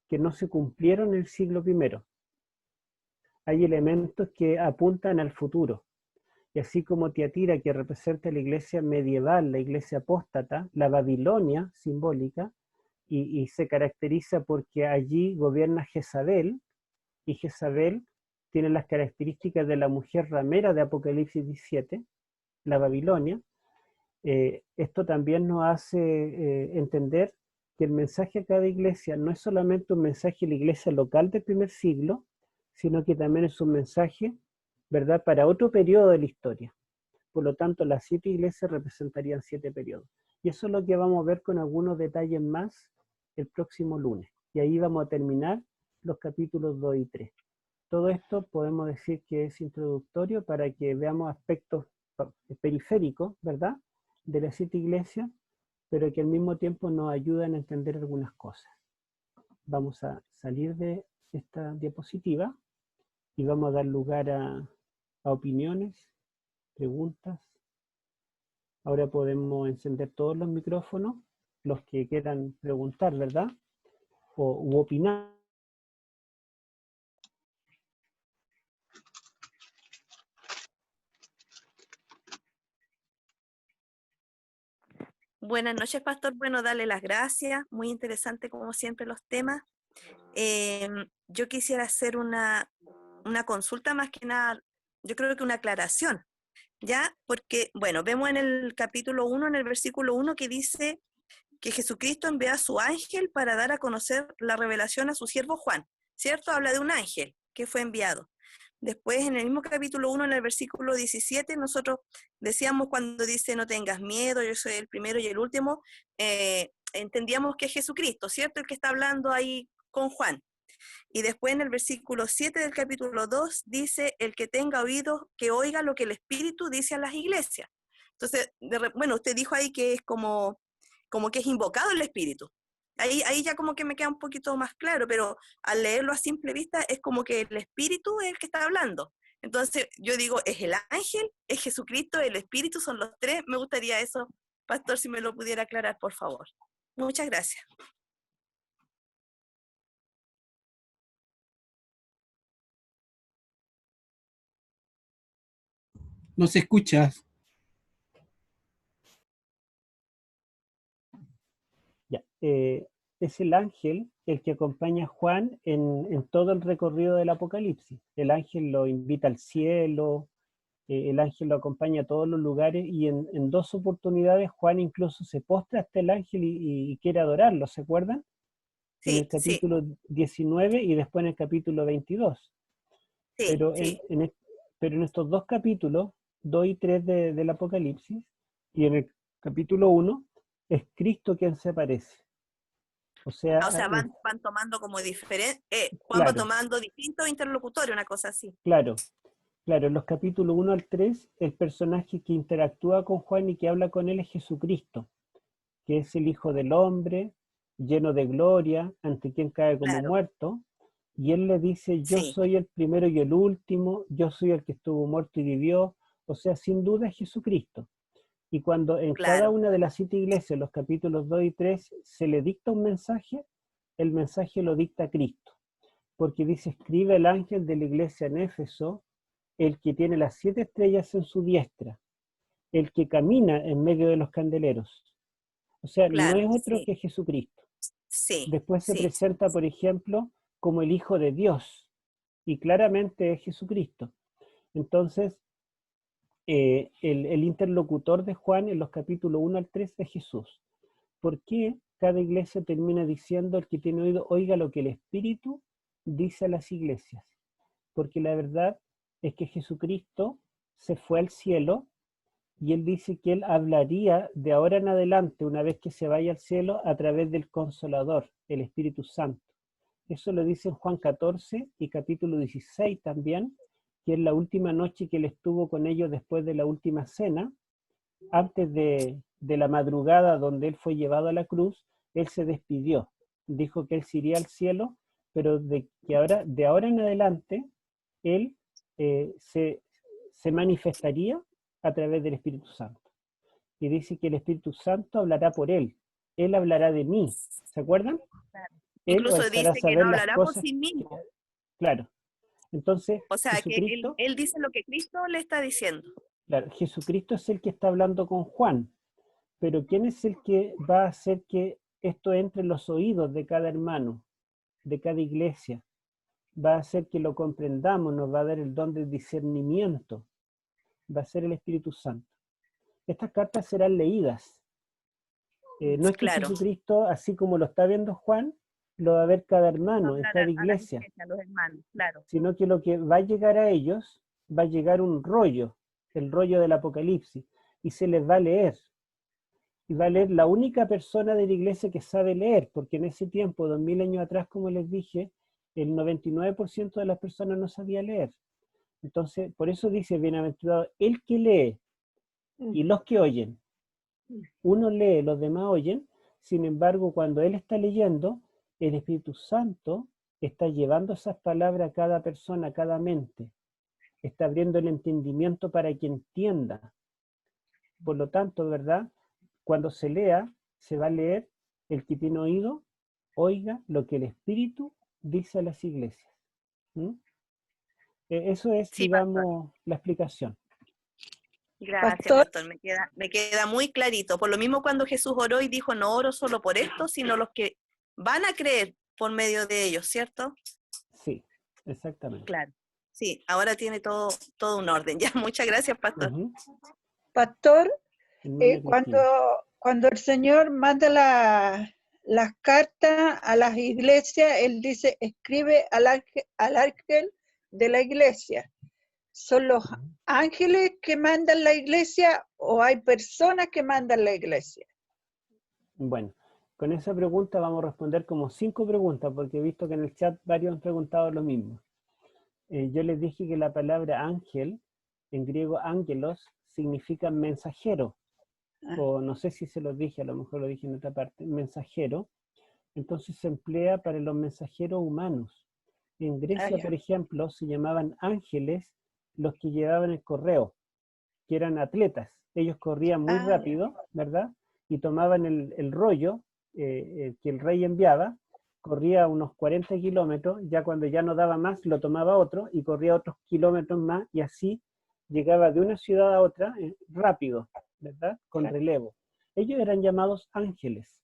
que no se cumplieron en el siglo I. Hay elementos que apuntan al futuro. Y así como Tiatira, que representa la iglesia medieval, la iglesia apóstata, la Babilonia simbólica, y se caracteriza porque allí gobierna Jezabel, y Jezabel tiene las características de la mujer ramera de Apocalipsis 17, la Babilonia. Esto también nos hace entender que el mensaje a cada iglesia no es solamente un mensaje a la iglesia local del primer siglo, sino que también es un mensaje, ¿verdad?, para otro periodo de la historia. Por lo tanto, las 7 iglesias representarían 7 periodos. Y eso es lo que vamos a ver con algunos detalles más el próximo lunes. Y ahí vamos a terminar los capítulos 2 y 3. Todo esto podemos decir que es introductorio para que veamos aspectos periféricos, ¿verdad?, de las 7 iglesias, pero que al mismo tiempo nos ayudan a entender algunas cosas. Vamos a salir de esta diapositiva y vamos a dar lugar a opiniones, preguntas. Ahora podemos encender todos los micrófonos, los que quieran preguntar, ¿verdad?, u opinar. Buenas noches, pastor. Bueno, darle las gracias. Muy interesante, como siempre, los temas. Yo quisiera hacer una consulta, más que nada, yo creo que una aclaración, ¿ya? Porque, bueno, vemos en el capítulo 1, en el versículo 1, que dice que Jesucristo envía a su ángel para dar a conocer la revelación a su siervo Juan, ¿cierto? Habla de un ángel que fue enviado. Después, en el mismo capítulo 1, en el versículo 17, nosotros decíamos cuando dice no tengas miedo, yo soy el primero y el último, entendíamos que es Jesucristo, ¿cierto? El que está hablando ahí con Juan. Y después en el versículo 7 del capítulo 2 dice, el que tenga oídos, que oiga lo que el Espíritu dice a las iglesias. Entonces, bueno, usted dijo ahí que es como que es invocado el Espíritu. Ahí ya como que me queda un poquito más claro, pero al leerlo a simple vista es como que el Espíritu es el que está hablando. Entonces yo digo, ¿es el ángel? ¿Es Jesucristo? ¿El Espíritu? ¿Son los tres? Me gustaría eso, pastor, si me lo pudiera aclarar, por favor. Muchas gracias. No se escucha. Ya, es el ángel el que acompaña a Juan en todo el recorrido del Apocalipsis. El ángel lo invita al cielo, el ángel lo acompaña a todos los lugares y en 2 oportunidades Juan incluso se postra hasta el ángel y quiere adorarlo, ¿se acuerdan? En el Sí, sí, capítulo 19 y después en el capítulo 22. sí, Pero sí. pero en estos 2 capítulos, 2 y 3 del Apocalipsis, y en el capítulo 1, es Cristo quien se aparece. O O sea, sea, van tomando como diferente, Juan va claro, tomando distintos interlocutores, una cosa así. claro, claro. En los capítulos 1 al 3, el personaje que interactúa con Juan y que habla con él es Jesucristo, que es el Hijo del Hombre, lleno de gloria, ante quien cae como Claro, muerto, y él le dice, yo sí, soy el primero y el último, yo soy el que estuvo muerto y vivió, o sea, sin duda es Jesucristo. Y cuando en cada claro, una de las 7 iglesias, los capítulos 2 y 3, se le dicta un mensaje, el mensaje lo dicta Cristo, porque dice, escribe el ángel de la iglesia en Éfeso, el que tiene las 7 estrellas en su diestra, el que camina en medio de los candeleros. O sea, no claro, es otro sí, que Jesucristo. sí, Después se sí, presenta, por ejemplo, como el Hijo de Dios, y claramente es Jesucristo. Entonces, el interlocutor de Juan en los capítulos 1 al 3 es Jesús. ¿Por qué cada iglesia termina diciendo, el que tiene oído, oiga lo que el Espíritu dice a las iglesias? Porque la verdad es que Jesucristo se fue al cielo y él dice que él hablaría de ahora en adelante, una vez que se vaya al cielo, a través del Consolador, el Espíritu Santo. Eso lo dice en Juan 14 y capítulo 16 también, que es la última noche que él estuvo con ellos después de la última cena, antes de la madrugada donde él fue llevado a la cruz, él se despidió, dijo que él se iría al cielo, pero de ahora en adelante, él se manifestaría a través del Espíritu Santo. Y dice que el Espíritu Santo hablará por él hablará de mí, ¿se acuerdan? claro. Él os Incluso hará dice que no saber las hablará por cosas, sí mismo. claro. Entonces, O sea, que Jesucristo, él dice lo que Cristo le está diciendo. claro, Jesucristo es el que está hablando con Juan, pero ¿quién es el que va a hacer que esto entre en los oídos de cada hermano, de cada iglesia? Va a hacer que lo comprendamos, nos va a dar el don del discernimiento, va a ser el Espíritu Santo. Estas cartas serán leídas, No es que Claro. Jesucristo, así como lo está viendo Juan, lo va a ver cada hermano en Hablar cada a las iglesia, iglesias, a los hermanos, claro. sino que lo que va a llegar a ellos, va a llegar un rollo, el rollo del Apocalipsis, y se les va a leer. Y va a leer la única persona de la iglesia que sabe leer, porque en ese tiempo, 2000 años atrás, como les dije, el 99% de las personas no sabía leer. Entonces, por eso dice, bienaventurado el que lee y los que oyen. Uno lee, los demás oyen. Sin embargo, cuando él está leyendo, el Espíritu Santo está llevando esas palabras a cada persona, a cada mente. Está abriendo el entendimiento para que entienda. Por lo tanto, ¿verdad? Cuando se lea, se va a leer, el que tiene oído, oiga lo que el Espíritu dice a las iglesias. ¿Mm? Eso es, Sí, pastor. digamos, la explicación. Gracias, Pastor, pastor. Me queda muy clarito. Por lo mismo cuando Jesús oró y dijo, no oro solo por esto, sino los que van a creer por medio de ellos, ¿cierto? Sí, exactamente. Claro. Sí, ahora tiene todo un orden. Ya, muchas gracias, pastor. Ujú. pastor, Hermana cuando, Cristina. cuando el Señor manda las cartas a las iglesias, Él dice, escribe al ángel de la iglesia. ¿Son los ángeles que mandan la iglesia o hay personas que mandan la iglesia? Bueno, con esa pregunta vamos a responder como 5 preguntas, porque he visto que en el chat varios han preguntado lo mismo. Yo les dije que la palabra ángel, en griego ángelos, significa mensajero, o no sé si se los dije, a lo mejor lo dije en otra parte, mensajero. Entonces se emplea para los mensajeros humanos. En Grecia, Ya. por ejemplo, se llamaban ángeles los que llevaban el correo, que eran atletas. Ellos corrían muy Ya. rápido, ¿verdad? Y tomaban el rollo que el rey enviaba, corría unos 40 kilómetros, ya cuando ya no daba más, lo tomaba otro y corría otros kilómetros más, y así llegaba de una ciudad a otra rápido, ¿verdad? Con relevo. Ellos eran llamados ángeles,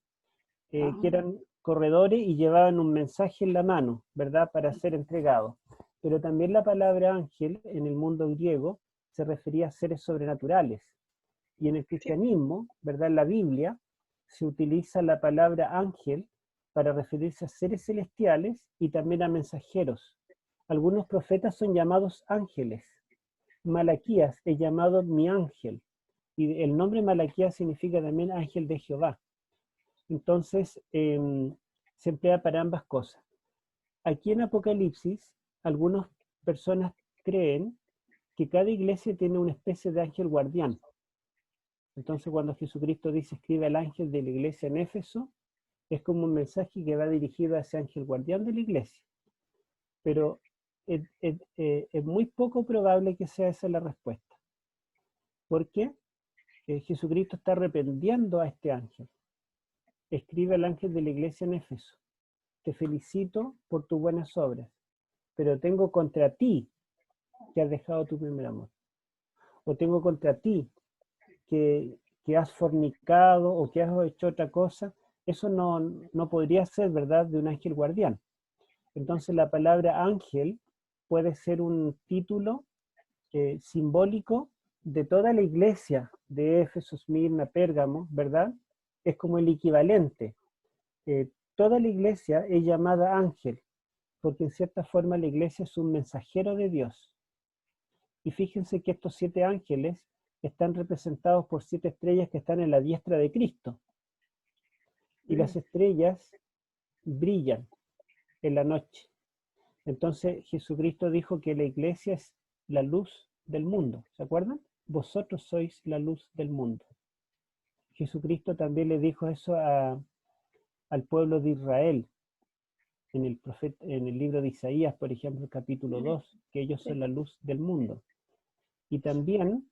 que eran corredores y llevaban un mensaje en la mano, ¿verdad? Para ser entregado. Pero también la palabra ángel en el mundo griego se refería a seres sobrenaturales. Y en el cristianismo, ¿verdad? En la Biblia se utiliza la palabra ángel para referirse a seres celestiales y también a mensajeros. Algunos profetas son llamados ángeles. Malaquías es llamado mi ángel. Y el nombre Malaquías significa también ángel de Jehová. Entonces, se emplea para ambas cosas. Aquí en Apocalipsis, algunas personas creen que cada iglesia tiene una especie de ángel guardián. Entonces, cuando Jesucristo dice, escribe al ángel de la iglesia en Éfeso, es como un mensaje que va dirigido a ese ángel guardián de la iglesia. Pero es muy poco probable que sea esa la respuesta. ¿Por qué? Jesucristo está arrepentiendo a este ángel. Escribe al ángel de la iglesia en Éfeso: te felicito por tus buenas obras, pero tengo contra ti que has dejado tu primer amor. O tengo contra ti que has fornicado o que has hecho otra cosa. Eso no podría ser, ¿verdad?, de un ángel guardián. Entonces la palabra ángel puede ser un título simbólico de toda la iglesia de Éfeso, Esmirna, Pérgamo, ¿verdad? Es como el equivalente. Toda la iglesia es llamada ángel, porque en cierta forma la iglesia es un mensajero de Dios. Y fíjense que estos 7 ángeles están representados por 7 estrellas que están en la diestra de Cristo. Y las estrellas brillan en la noche. Entonces Jesucristo dijo que la iglesia es la luz del mundo. ¿Se acuerdan? Vosotros sois la luz del mundo. Jesucristo también le dijo eso al pueblo de Israel en el libro de Isaías, por ejemplo, capítulo 2, que ellos son la luz del mundo. Y también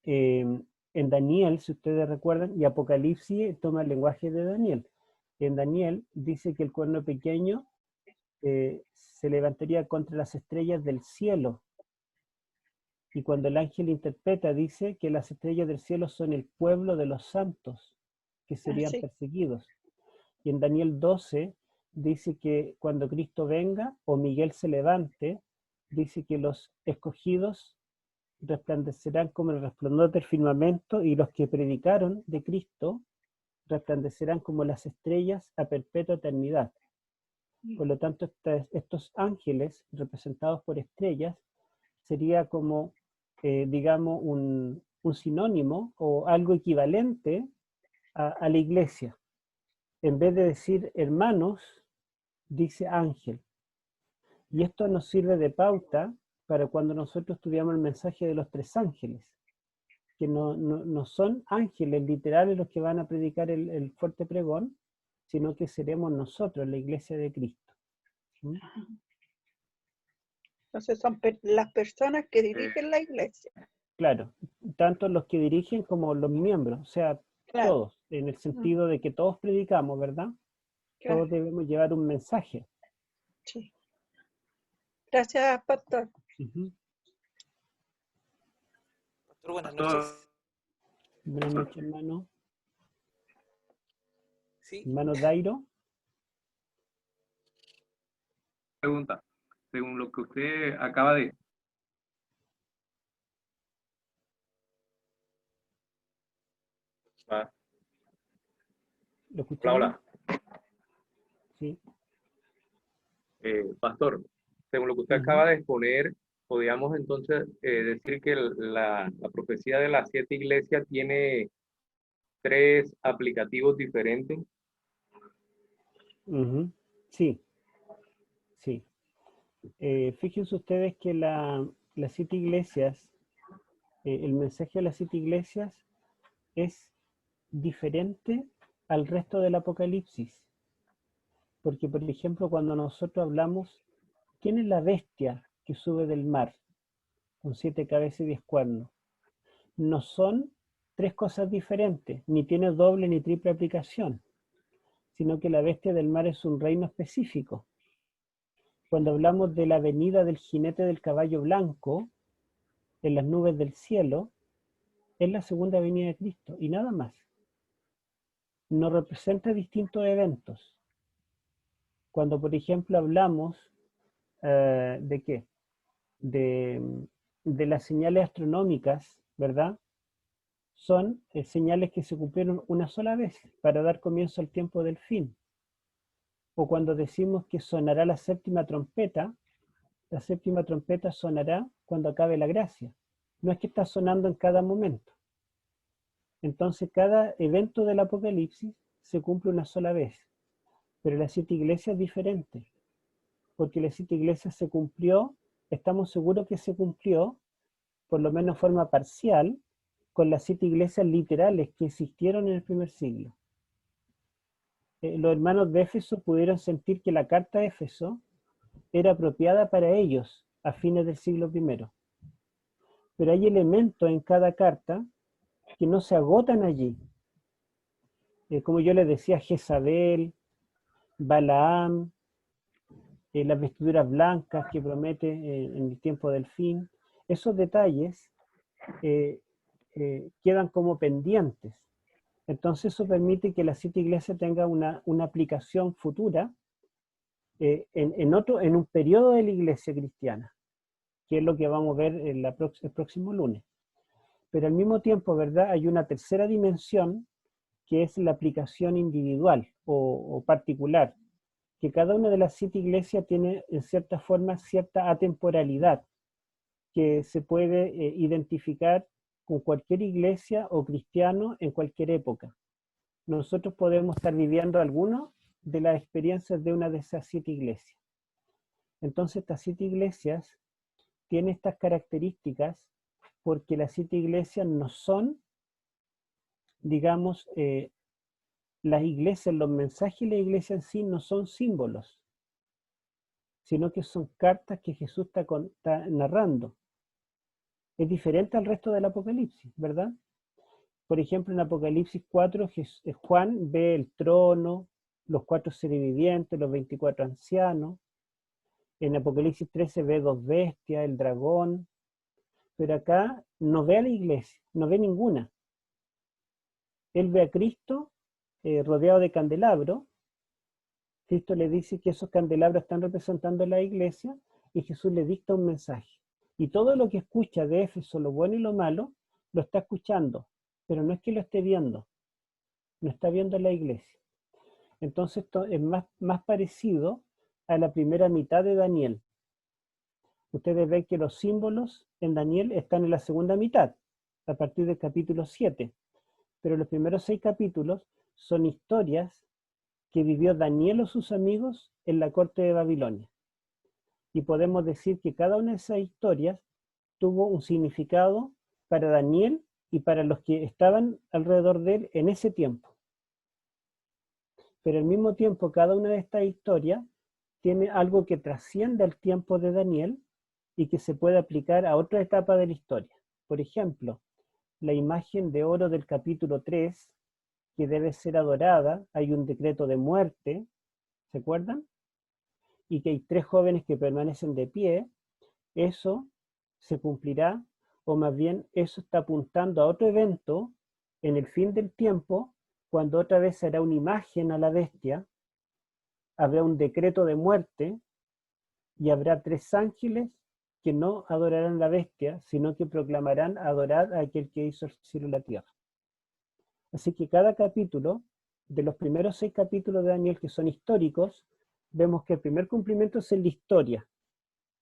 en Daniel, si ustedes recuerdan, y Apocalipsis toma el lenguaje de Daniel. En Daniel dice que el cuerno pequeño se levantaría contra las estrellas del cielo. Y cuando el ángel interpreta, dice que las estrellas del cielo son el pueblo de los santos, que serían perseguidos. Y en Daniel 12 dice que cuando Cristo venga o Miguel se levante, dice que los escogidos resplandecerán como el resplandor del firmamento, y los que predicaron de Cristo resplandecerán como las estrellas a perpetua eternidad. Por lo tanto, estos ángeles representados por estrellas sería como, digamos, un sinónimo o algo equivalente a la iglesia. En vez de decir hermanos, dice ángel. Y esto nos sirve de pauta para cuando nosotros estudiamos el mensaje de los tres ángeles, que no son ángeles literales los que van a predicar el fuerte pregón, sino que seremos nosotros, la iglesia de Cristo. ¿Mm? Entonces son las personas que dirigen la iglesia. Claro, tanto los que dirigen como los miembros, o sea, Claro. todos, en el sentido de que todos predicamos, ¿verdad? Claro. Todos debemos llevar un mensaje. Sí. Gracias, pastor. Ujú. Pastor, buenas noches. Buenas noches, hermano. Sí, Hermano Dairo. Pregunta, según lo que usted acaba de... Ah, ¿Lo escuchamos? hola, Sí. pastor, según lo que usted Ujú. acaba de exponer, podríamos entonces decir que la profecía de las 7 iglesias tiene 3 aplicativos diferentes. Ujú. Sí, sí. Fíjense ustedes que las 7 iglesias, el mensaje de las 7 iglesias es diferente al resto del Apocalipsis. Porque, por ejemplo, cuando nosotros hablamos, ¿quién es la bestia que sube del mar con 7 cabezas y 10 cuernos? No son 3 cosas diferentes, ni tiene doble ni triple aplicación, sino que la bestia del mar es un reino específico. Cuando hablamos de la venida del jinete del caballo blanco en las nubes del cielo, es la segunda venida de Cristo y nada más. No representa distintos eventos. Cuando, por ejemplo, hablamos ¿de qué? De las señales astronómicas, ¿verdad? Son señales que se cumplieron una sola vez para dar comienzo al tiempo del fin. O cuando decimos que sonará la séptima trompeta sonará cuando acabe la gracia. No es que está sonando en cada momento. Entonces cada evento del Apocalipsis se cumple una sola vez. Pero las 7 iglesias es diferente. Porque las 7 iglesias se cumplió, estamos seguros que se cumplió, por lo menos de forma parcial, con las 7 iglesias literales que existieron en el primer siglo. Los hermanos de Éfeso pudieron sentir que la carta de Éfeso era apropiada para ellos a fines del siglo I. Pero hay elementos en cada carta que no se agotan allí. Como yo les decía, Jezabel, Balaam, las vestiduras blancas que promete en el tiempo del fin. Esos detalles quedan como pendientes. Entonces eso permite que la 7 iglesias tenga una aplicación futura en un periodo de la iglesia cristiana, que es lo que vamos a ver el próximo lunes. Pero al mismo tiempo, ¿verdad? Hay una tercera dimensión que es la aplicación individual o particular, que cada una de las 7 iglesias tiene en cierta forma cierta atemporalidad que se puede identificar con cualquier iglesia o cristiano en cualquier época. Nosotros podemos estar viviendo algunas de las experiencias de una de esas 7 iglesias. Entonces estas 7 iglesias tienen estas características porque las 7 iglesias no son, digamos, las iglesias, los mensajes de la iglesia en sí no son símbolos, sino que son cartas que Jesús está narrando. Es diferente al resto del Apocalipsis, ¿verdad? Por ejemplo, en Apocalipsis 4, Juan ve el trono, los 4 seres vivientes, los 24 ancianos. En Apocalipsis 13 ve 2 bestias, el dragón. Pero acá no ve a la iglesia, no ve ninguna. Él ve a Cristo rodeado de candelabros. Cristo le dice que esos candelabros están representando a la iglesia y Jesús le dicta un mensaje. Y todo lo que escucha de Éfeso, lo bueno y lo malo, lo está escuchando, pero no es que lo esté viendo. no está viendo la iglesia. Entonces esto es más parecido a la primera mitad de Daniel. Ustedes ven que los símbolos en Daniel están en la segunda mitad, a partir del capítulo 7. Pero los primeros 6 capítulos son historias que vivió Daniel o sus amigos en la corte de Babilonia. Y podemos decir que cada una de esas historias tuvo un significado para Daniel y para los que estaban alrededor de él en ese tiempo. Pero al mismo tiempo, cada una de estas historias tiene algo que trasciende el tiempo de Daniel y que se puede aplicar a otra etapa de la historia. Por ejemplo, la imagen de oro del capítulo 3, que debe ser adorada, hay un decreto de muerte, ¿se acuerdan? Y que hay 3 jóvenes que permanecen de pie, eso se cumplirá, o más bien eso está apuntando a otro evento en el fin del tiempo, cuando otra vez será una imagen a la bestia, habrá un decreto de muerte y habrá 3 ángeles que no adorarán a la bestia, sino que proclamarán adorar a aquel que hizo el cielo y la tierra. Así que cada capítulo, de los primeros 6 capítulos de Daniel que son históricos, vemos que el primer cumplimiento es en la historia.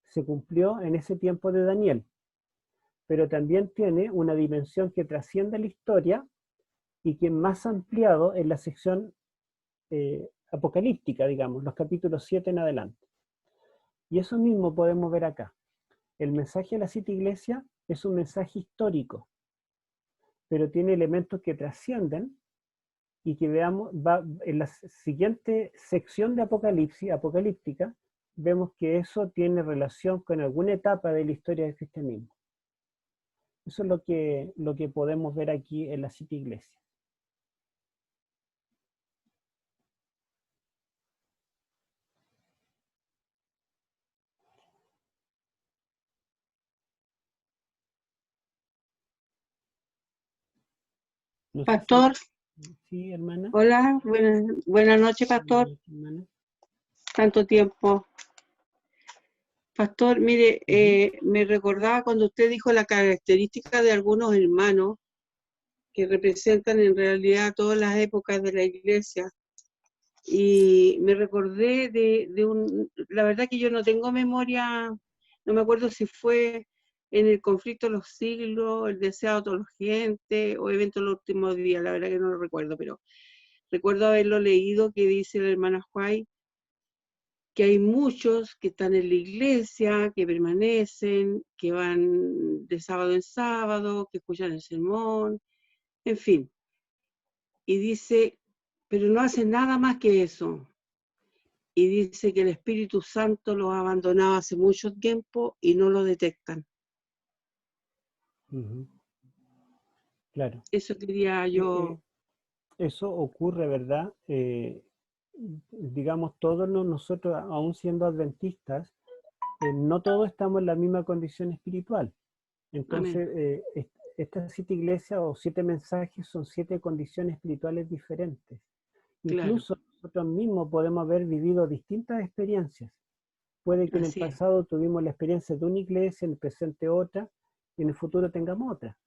Se cumplió en ese tiempo de Daniel. Pero también tiene una dimensión que trasciende la historia y que es más ampliado en la sección apocalíptica, digamos, los capítulos 7 en adelante. Y eso mismo podemos ver acá. El mensaje de la 7 iglesias es un mensaje histórico, pero tiene elementos que trascienden y que veamos, en la siguiente sección de Apocalipsis, apocalíptica, vemos que eso tiene relación con alguna etapa de la historia del cristianismo. Eso es lo que podemos ver aquí en la 7 iglesias. No sé Pastor, sí, hermana. hola, buenas noches, Pastor. Buenas noches, hermana. Tanto tiempo. Pastor, mire, me recordaba cuando usted dijo la característica de algunos hermanos que representan en realidad todas las épocas de la iglesia. Y me recordé la verdad que yo no tengo memoria, no me acuerdo si fue en el conflicto de los siglos, el deseado de toda la gente o evento de los últimos días, la verdad que no lo recuerdo, pero recuerdo haberlo leído que dice la hermana White que hay muchos que están en la iglesia, que permanecen, que van de sábado en sábado, que escuchan el sermón, en fin. Y dice, pero no hacen nada más que eso. Y dice que el Espíritu Santo los ha abandonado hace mucho tiempo y no lo detectan. Claro. Eso quería yo. Eso ocurre, ¿verdad? Digamos, todos nosotros, aún siendo adventistas, no todos estamos en la misma condición espiritual. Entonces, estas 7 iglesias o 7 mensajes son 7 condiciones espirituales diferentes. Incluso claro, nosotros mismos podemos haber vivido distintas experiencias. Puede que en el pasado tuvimos la experiencia de una iglesia, en el presente otra, y en el futuro tengamos otra.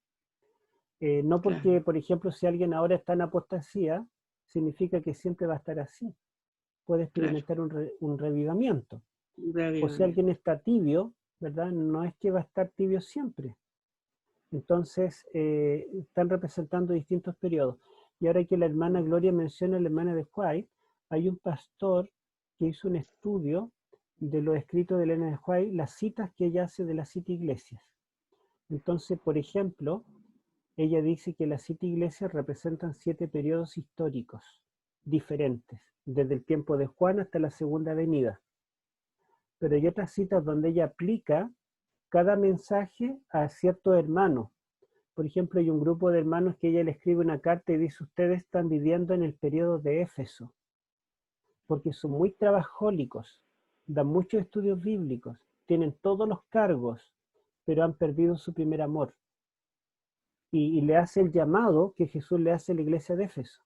No porque, claro, por ejemplo, si alguien ahora está en apostasía, significa que siempre va a estar así. Puede experimentar claro, un revivamiento. O si alguien está tibio, ¿verdad? No es que va a estar tibio siempre. Entonces, están representando distintos periodos. Y ahora que la hermana Gloria menciona a la hermana de White, hay un pastor que hizo un estudio de los escritos de Elena de White, las citas que ella hace de las 7 iglesias. Entonces, por ejemplo, ella dice que las 7 iglesias representan 7 periodos históricos diferentes, desde el tiempo de Juan hasta la segunda venida. Pero hay otras citas donde ella aplica cada mensaje a ciertos hermanos. Por ejemplo, hay un grupo de hermanos que ella le escribe una carta y dice, ustedes están viviendo en el periodo de Éfeso, porque son muy trabajólicos, dan muchos estudios bíblicos, tienen todos los cargos, pero han perdido su primer amor. Y le hace el llamado que Jesús le hace a la iglesia de Éfeso.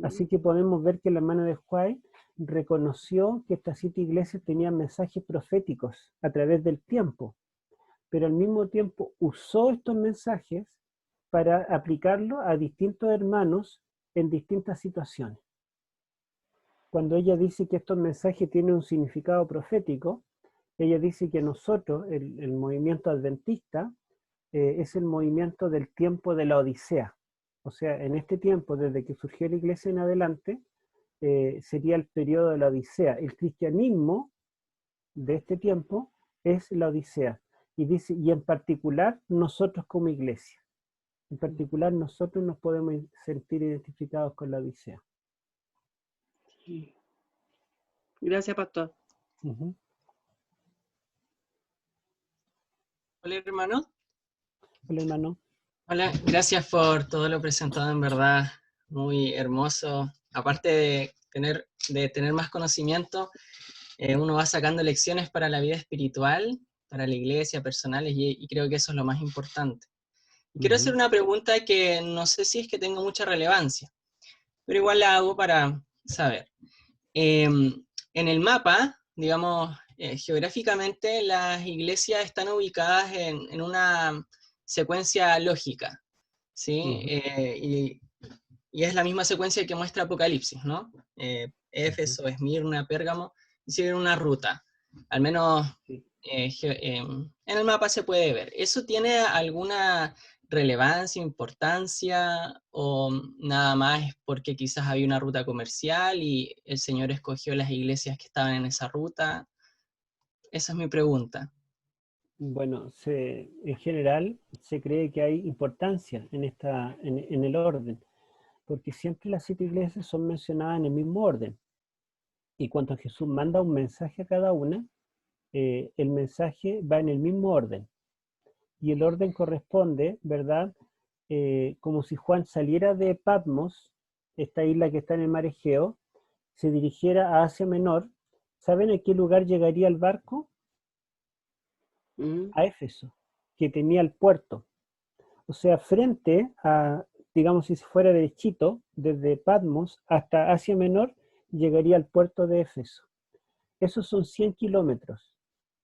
Así que podemos ver que la hermana de White reconoció que estas 7 iglesias tenían mensajes proféticos a través del tiempo, pero al mismo tiempo usó estos mensajes para aplicarlo a distintos hermanos en distintas situaciones. Cuando ella dice que estos mensajes tienen un significado profético, ella dice que nosotros, el movimiento adventista, es el movimiento del tiempo de la Odisea. O sea, en este tiempo, desde que surgió la iglesia en adelante, sería el periodo de la Odisea. El cristianismo de este tiempo es la Odisea. Y dice, y en particular nosotros como iglesia. En particular nosotros nos podemos sentir identificados con la Odisea. Sí. Gracias, pastor. Uh-huh. Hola, hermano. Hola, hermano. Hola, gracias por todo lo presentado, en verdad, muy hermoso. Aparte de tener más conocimiento, uno va sacando lecciones para la vida espiritual, para la iglesia, personales, y creo que eso es lo más importante. Y quiero hacer una pregunta que no sé si es que tengo mucha relevancia, pero igual la hago para saber. En el mapa, digamos, geográficamente, las iglesias están ubicadas en una secuencia lógica, ¿sí? Y es la misma secuencia que muestra Apocalipsis, ¿no? Éfeso, Esmirna, Pérgamo, siguen una ruta. Al menos en el mapa se puede ver. ¿Eso tiene alguna relevancia, importancia, o nada más es porque quizás había una ruta comercial y el Señor escogió las iglesias que estaban en esa ruta? Esa es mi pregunta. Bueno, en general se cree que hay importancia en el orden, porque siempre las 7 iglesias son mencionadas en el mismo orden. Y cuando Jesús manda un mensaje a cada una, el mensaje va en el mismo orden. Y el orden corresponde, ¿verdad? Como si Juan saliera de Patmos, esta isla que está en el mar Egeo, se dirigiera a Asia Menor. ¿Saben a qué lugar llegaría el barco? A Éfeso, que tenía el puerto. O sea, frente a, digamos, si fuera derechito, desde Patmos hasta Asia Menor, llegaría al puerto de Éfeso. Esos son 100 kilómetros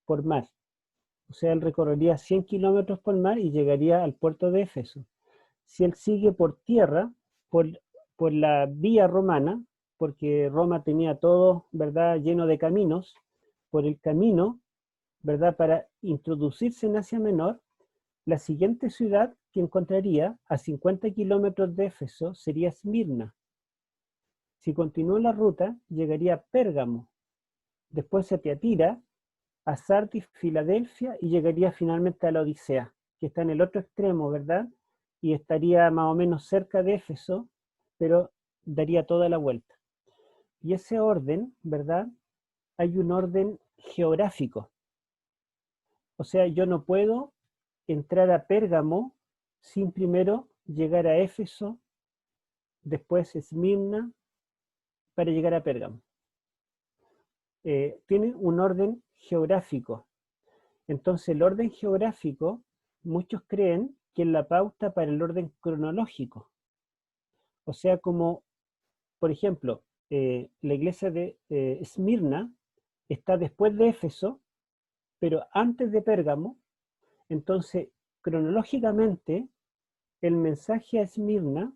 por mar. O sea, él recorrería 100 kilómetros por mar y llegaría al puerto de Éfeso. Si él sigue por tierra, por la vía romana, porque Roma tenía todo, ¿verdad?, lleno de caminos, por el camino, ¿verdad?, para introducirse en Asia Menor, la siguiente ciudad que encontraría a 50 kilómetros de Éfeso sería Esmirna. Si continúa la ruta, llegaría a Pérgamo, después a Tiatira, a Sardis, Filadelfia, y llegaría finalmente a la Odisea, que está en el otro extremo, ¿verdad? Y estaría más o menos cerca de Éfeso, pero daría toda la vuelta. Y ese orden, ¿verdad? Hay un orden geográfico. O sea, yo no puedo entrar a Pérgamo sin primero llegar a Éfeso, después Esmirna, para llegar a Pérgamo. Tiene un orden geográfico. Entonces, el orden geográfico, muchos creen que es la pauta para el orden cronológico. O sea, como, por ejemplo, la iglesia de Esmirna está después de Éfeso, pero antes de Pérgamo. Entonces, cronológicamente, el mensaje a Esmirna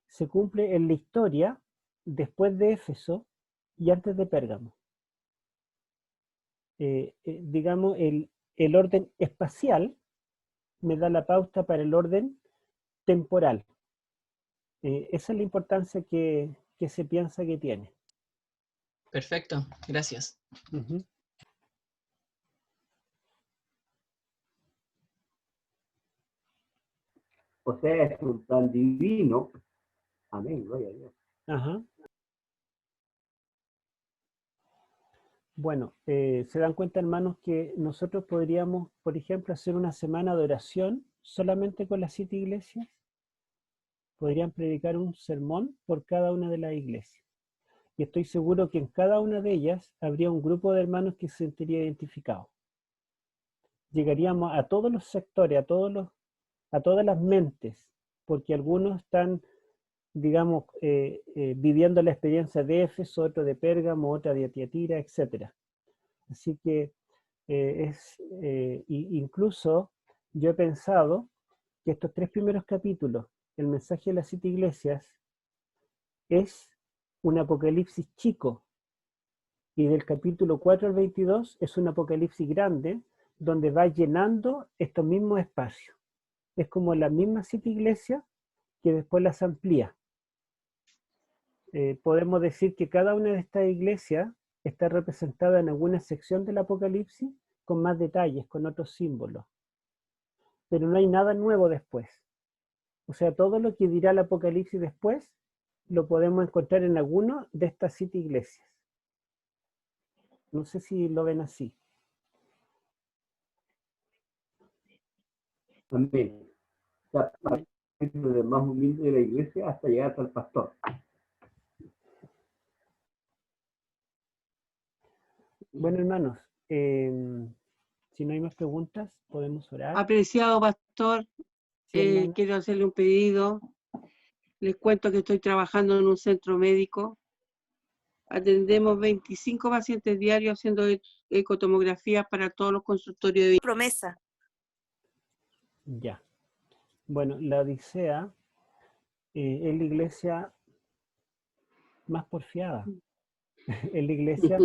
se cumple en la historia después de Éfeso y antes de Pérgamo. Digamos, el orden espacial me da la pauta para el orden temporal. Esa es la importancia que se piensa que tiene. Perfecto, gracias. Uh-huh. O sea, es un plan divino. Amén, gloria a Dios. Ajá. Bueno, se dan cuenta, hermanos, que nosotros podríamos, por ejemplo, hacer una semana de oración solamente con las 7 iglesias. Podrían predicar un sermón por cada una de las iglesias. Y estoy seguro que en cada una de ellas habría un grupo de hermanos que se sentiría identificado. Llegaríamos a todos los sectores, a todas las mentes, porque algunos están, digamos, viviendo la experiencia de Éfeso, otro de Pérgamo, otra de Tiatira, etc. Así que incluso yo he pensado que estos 3 primeros capítulos, el mensaje de las 7 iglesias, es un Apocalipsis chico, y del capítulo 4 al 22 es un Apocalipsis grande, donde va llenando estos mismos espacios. Es como las mismas 7 iglesias que después las amplía. Podemos decir que cada una de estas iglesias está representada en alguna sección del Apocalipsis con más detalles, con otros símbolos. Pero no hay nada nuevo después. O sea, todo lo que dirá el Apocalipsis después lo podemos encontrar en alguno de estas 7 iglesias. No sé si lo ven así. Amén. O sea, desde el más humilde de la iglesia hasta llegar hasta el pastor. Bueno, hermanos, si no hay más preguntas, podemos orar. Apreciado pastor, Sí, hermano. quiero hacerle un pedido. Les cuento que estoy trabajando en un centro médico. Atendemos 25 pacientes diarios haciendo ecotomografías para todos los consultorios de... Promesa. Ya. Bueno, la Odisea es la iglesia más porfiada. Es la iglesia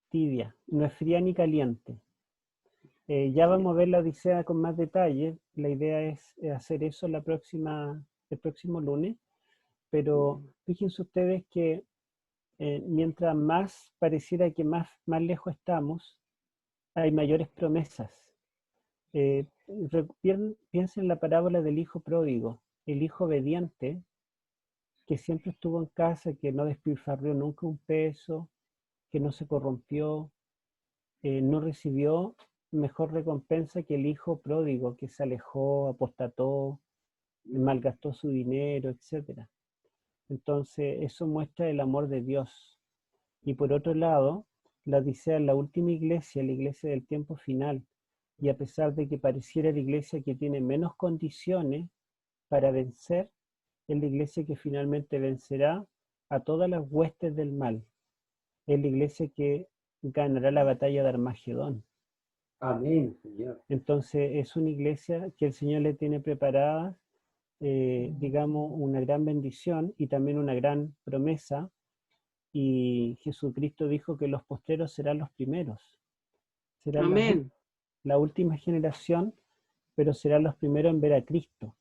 tibia, no es fría ni caliente. Ya vamos a ver la Odisea con más detalle. La idea es hacer eso el próximo lunes. Pero fíjense ustedes que mientras más pareciera que más lejos estamos, hay mayores promesas. Piensen en la parábola del hijo pródigo, el hijo obediente, que siempre estuvo en casa, que no despilfarró nunca un peso, que no se corrompió, no recibió mejor recompensa que el hijo pródigo, que se alejó, apostató, malgastó su dinero, etc. Entonces, eso muestra el amor de Dios. Y por otro lado, la Odisea es la última iglesia, la iglesia del tiempo final. Y a pesar de que pareciera la iglesia que tiene menos condiciones para vencer, es la iglesia que finalmente vencerá a todas las huestes del mal. Es la iglesia que ganará la batalla de Armagedón. Amén, Señor. Entonces, es una iglesia que el Señor le tiene preparada, digamos, una gran bendición y también una gran promesa. Y Jesucristo dijo que los postreros serán los primeros. Serán Amén. la última generación, pero serán los primeros en ver a Cristo.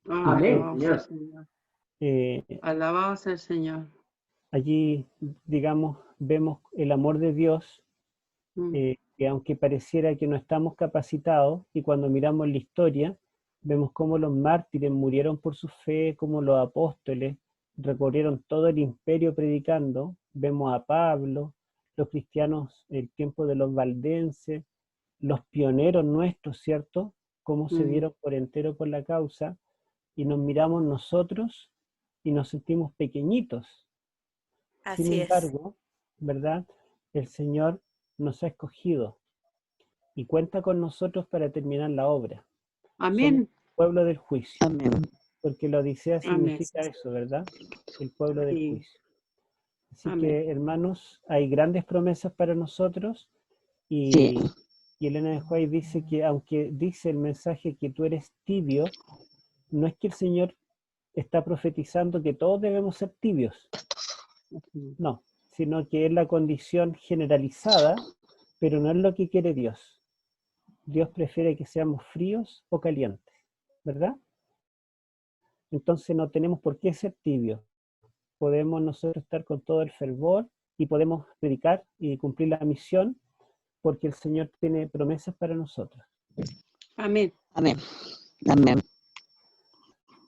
Amén, Alabado sea el Señor. Alabado sea el Señor. Allí, digamos, vemos el amor de Dios, que aunque pareciera que no estamos capacitados, y cuando miramos la historia, vemos cómo los mártires murieron por su fe, cómo los apóstoles recorrieron todo el imperio predicando. Vemos a Pablo, los cristianos, el tiempo de los valdenses, los pioneros nuestros, ¿cierto? Cómo se dieron por entero por la causa, y nos miramos nosotros y nos sentimos pequeñitos. Así Sin es. embargo, ¿verdad? El Señor nos ha escogido y cuenta con nosotros para terminar la obra. Amén. Somos el pueblo del juicio. Amén. Porque la Odisea Amén. significa eso, ¿verdad? El pueblo del Sí. juicio. Así Amén. que, hermanos, hay grandes promesas para nosotros, y, Sí. y Elena de White dice que aunque dice el mensaje que tú eres tibio, no es que el Señor está profetizando que todos debemos ser tibios. No, sino que es la condición generalizada, pero no es lo que quiere Dios. Dios prefiere que seamos fríos o calientes, ¿verdad? Entonces no tenemos por qué ser tibios. Podemos nosotros estar con todo el fervor y podemos predicar y cumplir la misión, porque el Señor tiene promesas para nosotros. Amén. Amén. Amén.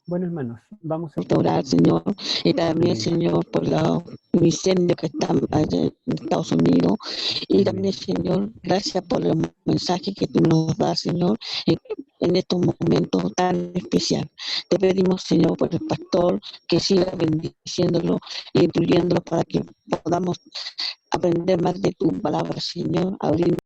Bueno, hermanos, vamos a Orar, Señor, y también, Amén. Señor, por los incendios que están allá en Estados Unidos, y Amén. también, Señor, gracias por los mensajes que tú nos das, Señor, en estos momentos tan especiales. Te pedimos, Señor, por el pastor, que siga bendiciéndolo y instruyéndolo para que podamos aprender más de tu palabra, Señor, abrir